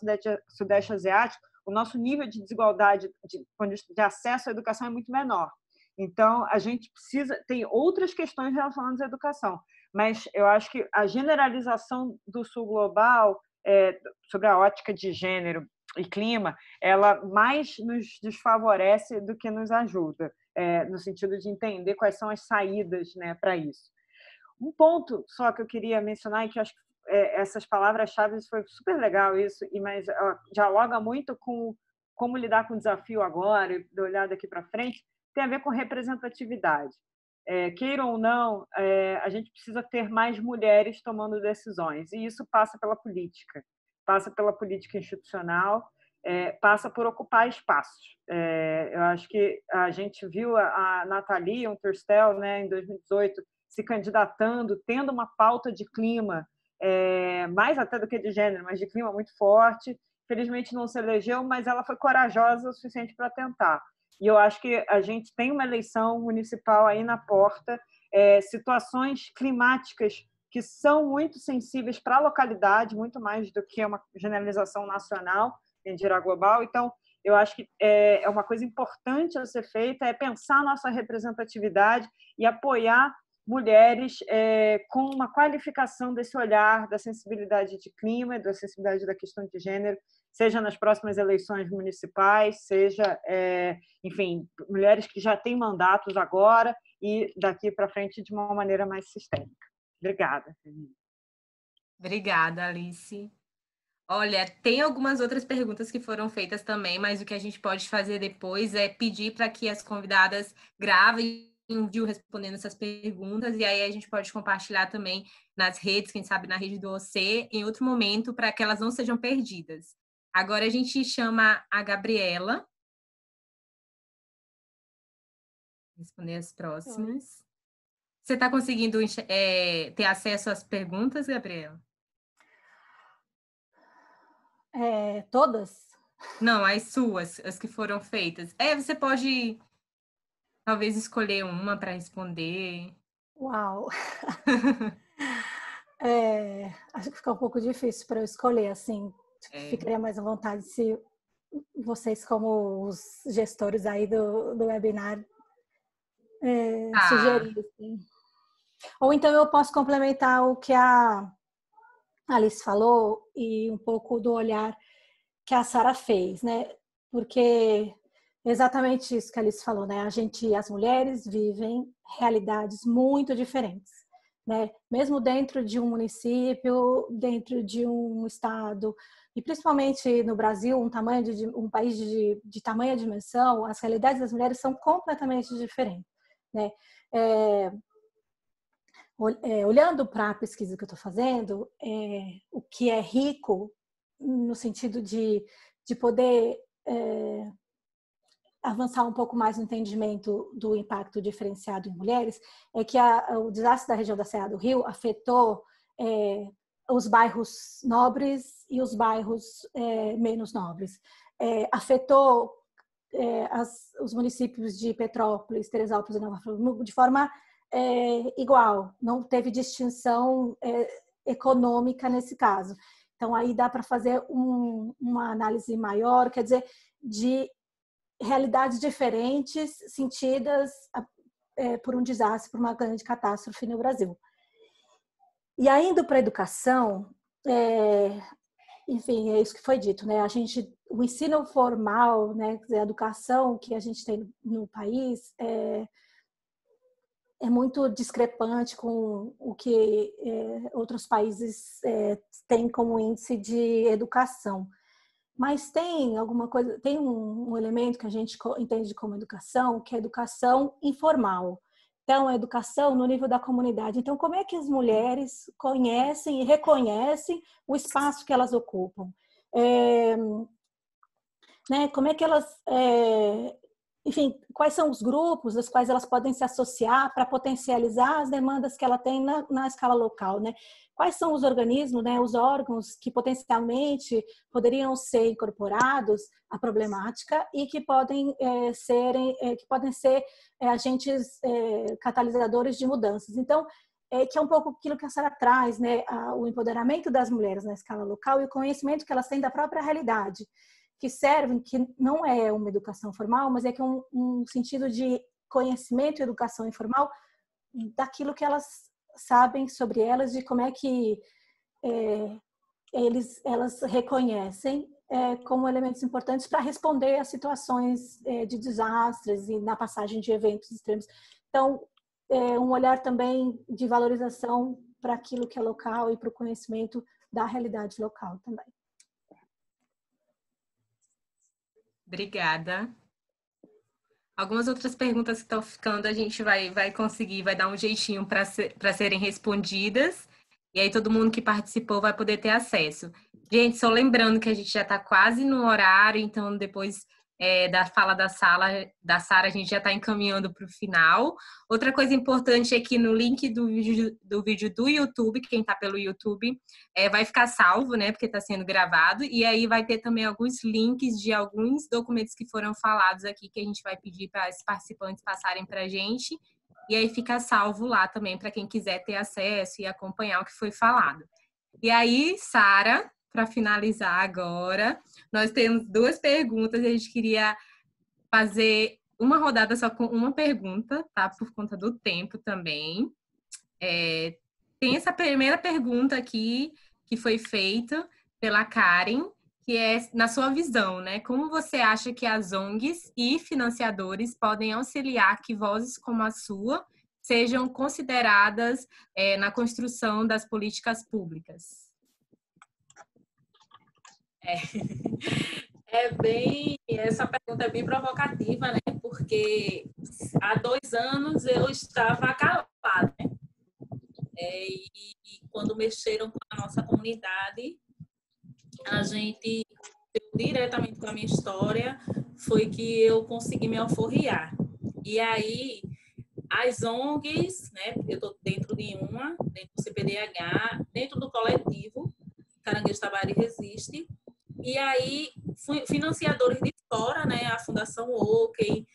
S5: Sudeste Asiático, o nosso nível de desigualdade de acesso à educação é muito menor. Então, a gente tem outras questões relacionadas à educação, mas eu acho que a generalização do Sul Global sobre a ótica de gênero e clima, ela mais nos desfavorece do que nos ajuda, no sentido de entender quais são as saídas, né, para isso. Um ponto só que eu queria mencionar, e que eu acho que essas palavras-chave foi super legal isso, mas dialoga muito com como lidar com o desafio agora e olhar daqui para frente, tem a ver com representatividade. Queiram ou não, a gente precisa ter mais mulheres tomando decisões, e isso passa pela política institucional, passa por ocupar espaços. Eu acho que a gente viu a Nathalie Unterstell, né, em 2018, se candidatando, tendo uma pauta de clima, mais até do que de gênero, mas de clima muito forte. Felizmente não se elegeu, mas ela foi corajosa o suficiente para tentar. E eu acho que a gente tem uma eleição municipal aí na porta, situações climáticas que são muito sensíveis para a localidade, muito mais do que uma generalização nacional, em geral global. Então, eu acho que é uma coisa importante a ser feita, é pensar a nossa representatividade e apoiar mulheres com uma qualificação desse olhar, da sensibilidade de clima, da sensibilidade da questão de gênero, seja nas próximas eleições municipais, seja, enfim, mulheres que já têm mandatos agora e daqui para frente de uma maneira mais sistêmica. Obrigada.
S1: Obrigada, Alice. Olha, tem algumas outras perguntas que foram feitas também, mas o que a gente pode fazer depois é pedir para que as convidadas gravem um vídeo respondendo essas perguntas, e aí a gente pode compartilhar também nas redes, quem sabe na rede do OC, em outro momento, para que elas não sejam perdidas. Agora a gente chama a Gabriela. Responder as próximas. Você está conseguindo ter acesso às perguntas, Gabriela?
S6: Todas?
S1: Não, as suas, as que foram feitas. Você pode, talvez, escolher uma para responder.
S6: Uau! Acho que fica um pouco difícil para eu escolher, assim. Ficaria mais à vontade se vocês, como os gestores aí do webinar, sugerissem. Ou então eu posso complementar o que a Alice falou e um pouco do olhar que a Sara fez, né? Porque exatamente isso que a Alice falou, né? As mulheres vivem realidades muito diferentes, né? Mesmo dentro de um município, dentro de um estado, e principalmente no Brasil, um país de tamanha dimensão, as realidades das mulheres são completamente diferentes, né? Olhando para a pesquisa que eu estou fazendo, o que é rico no sentido de poder avançar um pouco mais no entendimento do impacto diferenciado em mulheres, é que o desastre da região da Serra do Rio afetou os bairros nobres e os bairros menos nobres. Afetou os municípios de Petrópolis, Teresópolis e Nova Friburgo de forma igual, não teve distinção econômica nesse caso. Então, aí dá para fazer uma análise maior, quer dizer, de realidades diferentes sentidas por um desastre, por uma grande catástrofe no Brasil. E aí, indo para a educação, enfim, é isso que foi dito, né? O ensino formal, né, a educação que a gente tem no país é muito discrepante com o que outros países têm como índice de educação. Mas tem alguma coisa, tem um elemento que a gente entende como educação, que é a educação informal. Então, a educação no nível da comunidade. Então, como é que as mulheres conhecem e reconhecem o espaço que elas ocupam? Né? Como é que elas... enfim, quais são os grupos dos quais elas podem se associar para potencializar as demandas que ela tem na escala local, né? Quais são os organismos, né, os órgãos que potencialmente poderiam ser incorporados à problemática e que podem ser agentes catalisadores de mudanças. Então, que é um pouco aquilo que a Sara traz, né, o empoderamento das mulheres na escala local e o conhecimento que elas têm da própria realidade. que servem, que não é uma educação formal, mas é que é um sentido de conhecimento e educação informal daquilo que elas sabem sobre elas, de como é que elas reconhecem como elementos importantes para responder a situações de desastres e na passagem de eventos extremos. Então, um olhar também de valorização para aquilo que é local e para o conhecimento da realidade local também.
S1: Obrigada. Algumas outras perguntas que estão ficando, a gente vai conseguir, vai dar um jeitinho para serem respondidas. E aí todo mundo que participou vai poder ter acesso. Gente, só lembrando que a gente já está quase no horário, então depois da fala da Sara, a gente já está encaminhando para o final. Outra coisa importante é que no link do vídeo do YouTube, quem está pelo YouTube, vai ficar salvo, né? Porque está sendo gravado. E aí vai ter também alguns links de alguns documentos que foram falados aqui, que a gente vai pedir para os participantes passarem para a gente. E aí fica salvo lá também para quem quiser ter acesso e acompanhar o que foi falado. E aí, Sara, para finalizar agora, nós temos 2 perguntas e a gente queria fazer uma rodada só com uma pergunta, tá? Por conta do tempo também. Tem essa primeira pergunta aqui que foi feita pela Karen, que é na sua visão, né? Como você acha que as ONGs e financiadores podem auxiliar que vozes como a sua sejam consideradas na construção das políticas públicas?
S7: Essa pergunta é bem provocativa, né? Porque há 2 anos eu estava calada, né? E quando mexeram com a nossa comunidade, a gente, diretamente com a minha história, foi que eu consegui me alforriar. E aí, as ONGs, né? Eu estou dentro de uma, dentro do CPDH, dentro do coletivo Caranguejo Tabari Resiste. E aí, financiadores de fora, né? A Fundação OK,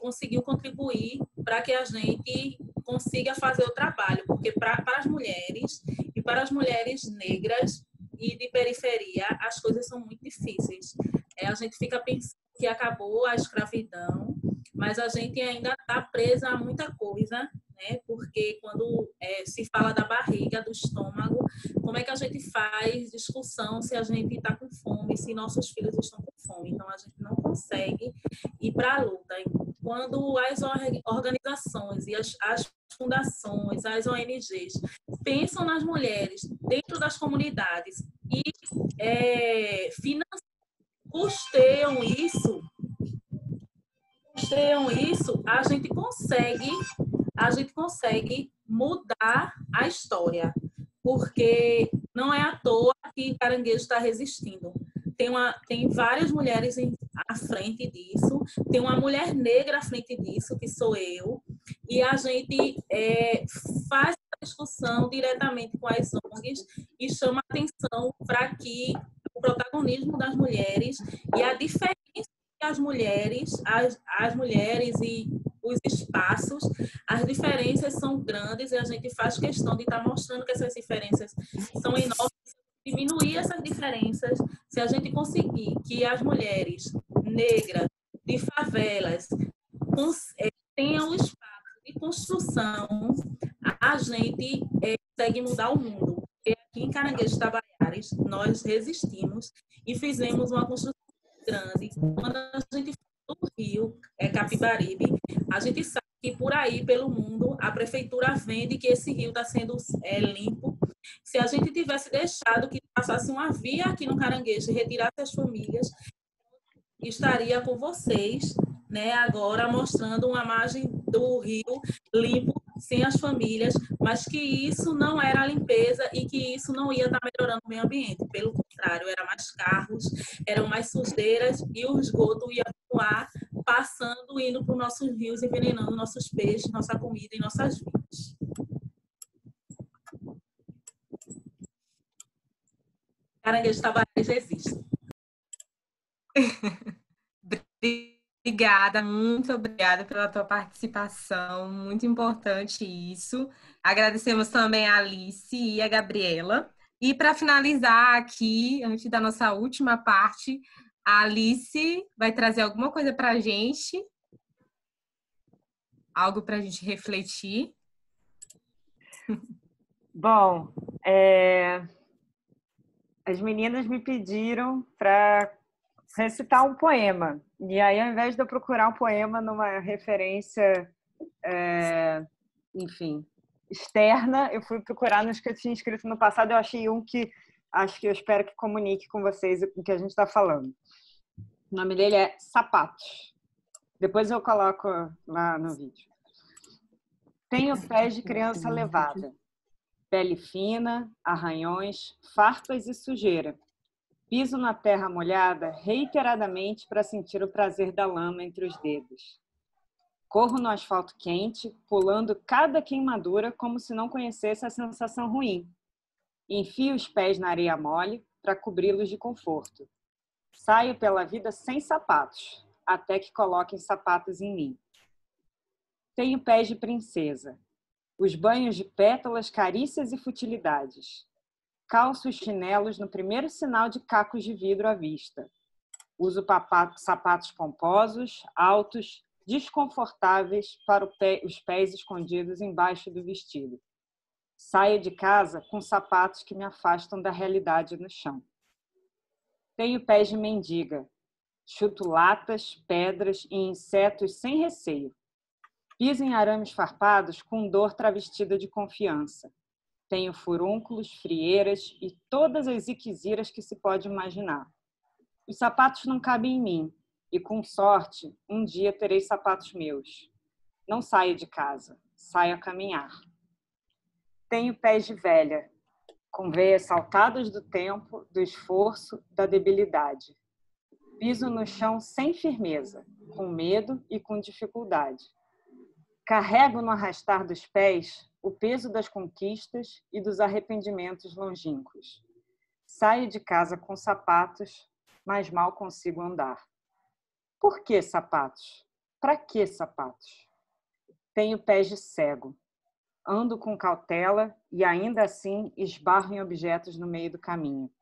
S7: conseguiu contribuir para que a gente consiga fazer o trabalho. Porque para as mulheres e para as mulheres negras e de periferia, as coisas são muito difíceis. A gente fica pensando que acabou a escravidão, mas a gente ainda está presa a muita coisa, né? Porque quando se fala da barriga, do estômago, como é que a gente faz discussão se a gente está com fome, se nossos filhos estão com fome? Então, a gente não consegue ir para a luta. Quando as organizações e as fundações, as ONGs pensam nas mulheres dentro das comunidades e custeiam isso, a gente consegue mudar a história, porque não é à toa que Caranguejo está resistindo. Tem várias mulheres à frente disso, tem uma mulher negra à frente disso, que sou eu, e a gente faz a discussão diretamente com as ONGs e chama atenção para que o protagonismo das mulheres e a diferença que as mulheres e os espaços, as diferenças são grandes e a gente faz questão de estar mostrando que essas diferenças são enormes. Diminuir essas diferenças, se a gente conseguir que as mulheres negras de favelas tenham espaço de construção, a gente consegue mudar o mundo. Porque aqui em Caranguejo Tabaiares, nós resistimos e fizemos uma construção grande. Quando a gente fala do rio Capibaribe, a gente sabe que por aí, pelo mundo, a prefeitura vende que esse rio está sendo limpo. Se a gente tivesse deixado que passasse uma via aqui no Caranguejo e retirasse as famílias, estaria com vocês, né, agora mostrando uma margem do rio limpo, sem as famílias, mas que isso não era a limpeza e que isso não ia estar melhorando o meio ambiente. Pelo contrário, eram mais carros, eram mais sujeiras e o esgoto ia no ar, passando, indo para os nossos rios, envenenando nossos peixes, nossa comida e nossas vidas. Caranguejo Tabaiares existe.
S1: Obrigada, muito obrigada pela tua participação, muito importante isso. Agradecemos também a Alice e a Gabriela. E para finalizar aqui, antes da nossa última parte, A Alice vai trazer alguma coisa para a gente, algo para a gente refletir.
S5: Bom, as meninas me pediram para recitar um poema. E aí, ao invés de eu procurar um poema numa referência, enfim, externa, eu fui procurar nos que eu tinha escrito no passado. Eu achei um que acho que eu espero que comunique com vocês o que a gente está falando. O nome dele é Sapatos. Depois eu coloco lá no vídeo. Tenho pés de criança levada, pele fina, arranhões, farpas e sujeira. Piso na terra molhada reiteradamente para sentir o prazer da lama entre os dedos. Corro no asfalto quente, pulando cada queimadura como se não conhecesse a sensação ruim. Enfio os pés na areia mole para cobri-los de conforto. Saio pela vida sem sapatos, até que coloquem sapatos em mim. Tenho pés de princesa. Os banhos de pétalas, carícias e futilidades. Calço os chinelos no primeiro sinal de cacos de vidro à vista. Uso sapatos pomposos, altos, desconfortáveis para os pés escondidos embaixo do vestido. Saio de casa com sapatos que me afastam da realidade no chão. Tenho pés de mendiga. Chuto latas, pedras e insetos sem receio. Piso em arames farpados com dor travestida de confiança. Tenho furúnculos, frieiras e todas as iquisiras que se pode imaginar. Os sapatos não cabem em mim e, com sorte, um dia terei sapatos meus. Não saio de casa, saio a caminhar. Tenho pés de velha, com veias saltadas do tempo, do esforço, da debilidade. Piso no chão sem firmeza, com medo e com dificuldade. Carrego no arrastar dos pés o peso das conquistas e dos arrependimentos longínquos. Saio de casa com sapatos, mas mal consigo andar. Por que sapatos? Para que sapatos? Tenho pés de cego. Ando com cautela e ainda assim esbarro em objetos no meio do caminho.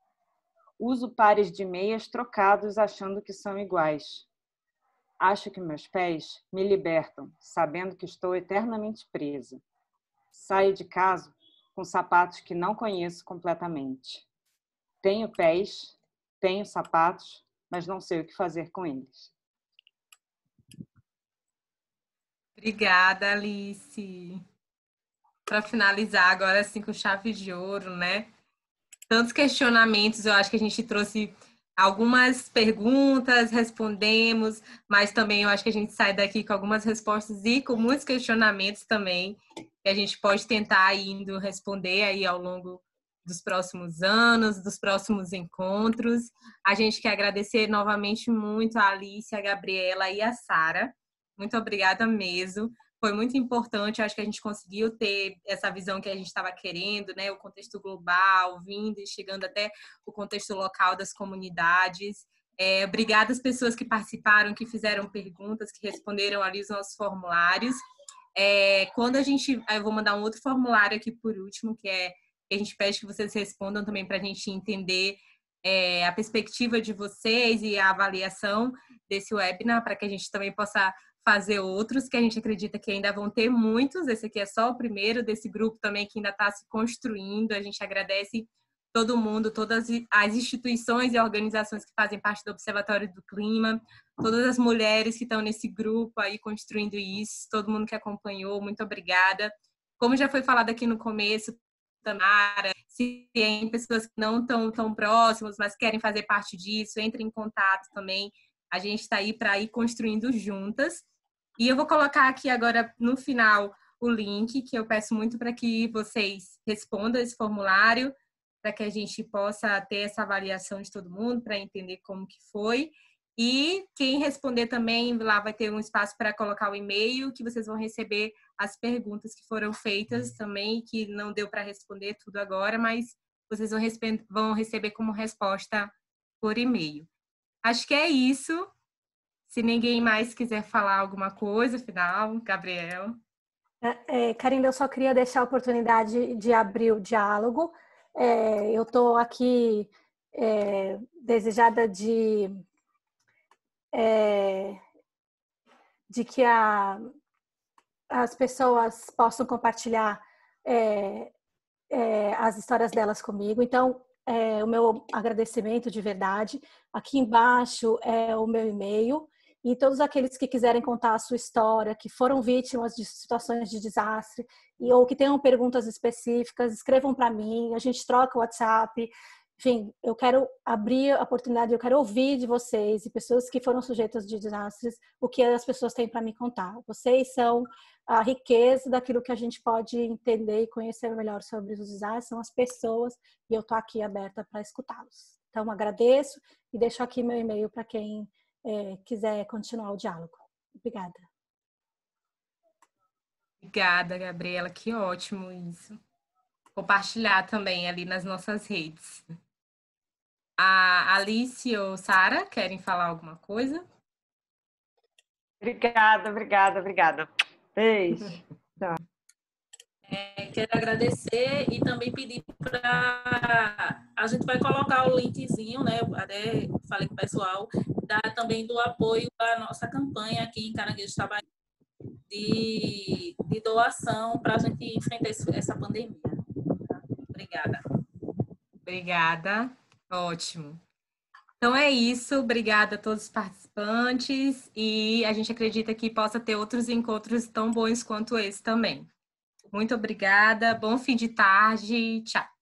S5: Uso pares de meias trocados achando que são iguais. Acho que meus pés me libertam, sabendo que estou eternamente presa. Saio de casa com sapatos que não conheço completamente. Tenho pés, tenho sapatos, mas não sei o que fazer com eles.
S1: Obrigada, Alice. Para finalizar agora assim com chave de ouro, né? Tantos questionamentos, eu acho que a gente trouxe algumas perguntas, respondemos, mas também eu acho que a gente sai daqui com algumas respostas e com muitos questionamentos também, que a gente pode tentar indo responder aí ao longo dos próximos anos, dos próximos encontros. A gente quer agradecer novamente muito a Alice, a Gabriela e a Sara. Muito obrigada mesmo. Foi muito importante, acho que a gente conseguiu ter essa visão que a gente estava querendo, né? O contexto global, vindo e chegando até o contexto local das comunidades. Obrigada às pessoas que participaram, que fizeram perguntas, que responderam ali os nossos formulários. Quando eu vou mandar um outro formulário aqui por último, que a gente pede que vocês respondam também para a gente entender a perspectiva de vocês e a avaliação desse webinar, para que a gente também possa fazer outros, que a gente acredita que ainda vão ter muitos. Esse aqui é só o primeiro desse grupo também que ainda está se construindo. A gente agradece todo mundo, todas as instituições e organizações que fazem parte do Observatório do Clima, todas as mulheres que estão nesse grupo aí construindo isso, todo mundo que acompanhou, muito obrigada. Como já foi falado aqui no começo, Tamara, se tem pessoas que não estão tão próximas, mas querem fazer parte disso, entre em contato também. A gente está aí para ir construindo juntas. E eu vou colocar aqui agora no final o link, que eu peço muito para que vocês respondam esse formulário, para que a gente possa ter essa avaliação de todo mundo, para entender como que foi. E quem responder também, lá vai ter um espaço para colocar o e-mail, que vocês vão receber as perguntas que foram feitas também, que não deu para responder tudo agora, mas vocês vão receber como resposta por e-mail. Acho que é isso. Se ninguém mais quiser falar alguma coisa, afinal, Gabriel.
S6: Karina, eu só queria deixar a oportunidade de abrir o diálogo. Eu estou aqui desejada de de que as pessoas possam compartilhar as histórias delas comigo. Então, o meu agradecimento de verdade. Aqui embaixo é o meu e-mail. E todos aqueles que quiserem contar a sua história, que foram vítimas de situações de desastre, ou que tenham perguntas específicas, escrevam para mim, a gente troca o WhatsApp. Enfim, eu quero abrir a oportunidade, eu quero ouvir de vocês e pessoas que foram sujeitas de desastres, o que as pessoas têm para me contar. Vocês são a riqueza daquilo que a gente pode entender e conhecer melhor sobre os desastres, são as pessoas, e eu estou aqui aberta para escutá-los. Então, agradeço e deixo aqui meu e-mail para quem quiser continuar o diálogo. Obrigada.
S1: Obrigada, Gabriela. Que ótimo isso. Compartilhar também ali nas nossas redes. A Alice ou Sara querem falar alguma coisa?
S5: Obrigada. Beijo. Tchau.
S7: Quero agradecer e também pedir para... A gente vai colocar o linkzinho, né? Eu até falei com o pessoal, também do apoio à nossa campanha aqui em Caranguejo Itabaiana de doação para a gente enfrentar essa pandemia.
S1: Obrigada. Ótimo. Então é isso. Obrigada a todos os participantes e a gente acredita que possa ter outros encontros tão bons quanto esse também. Muito obrigada. Bom fim de tarde. Tchau.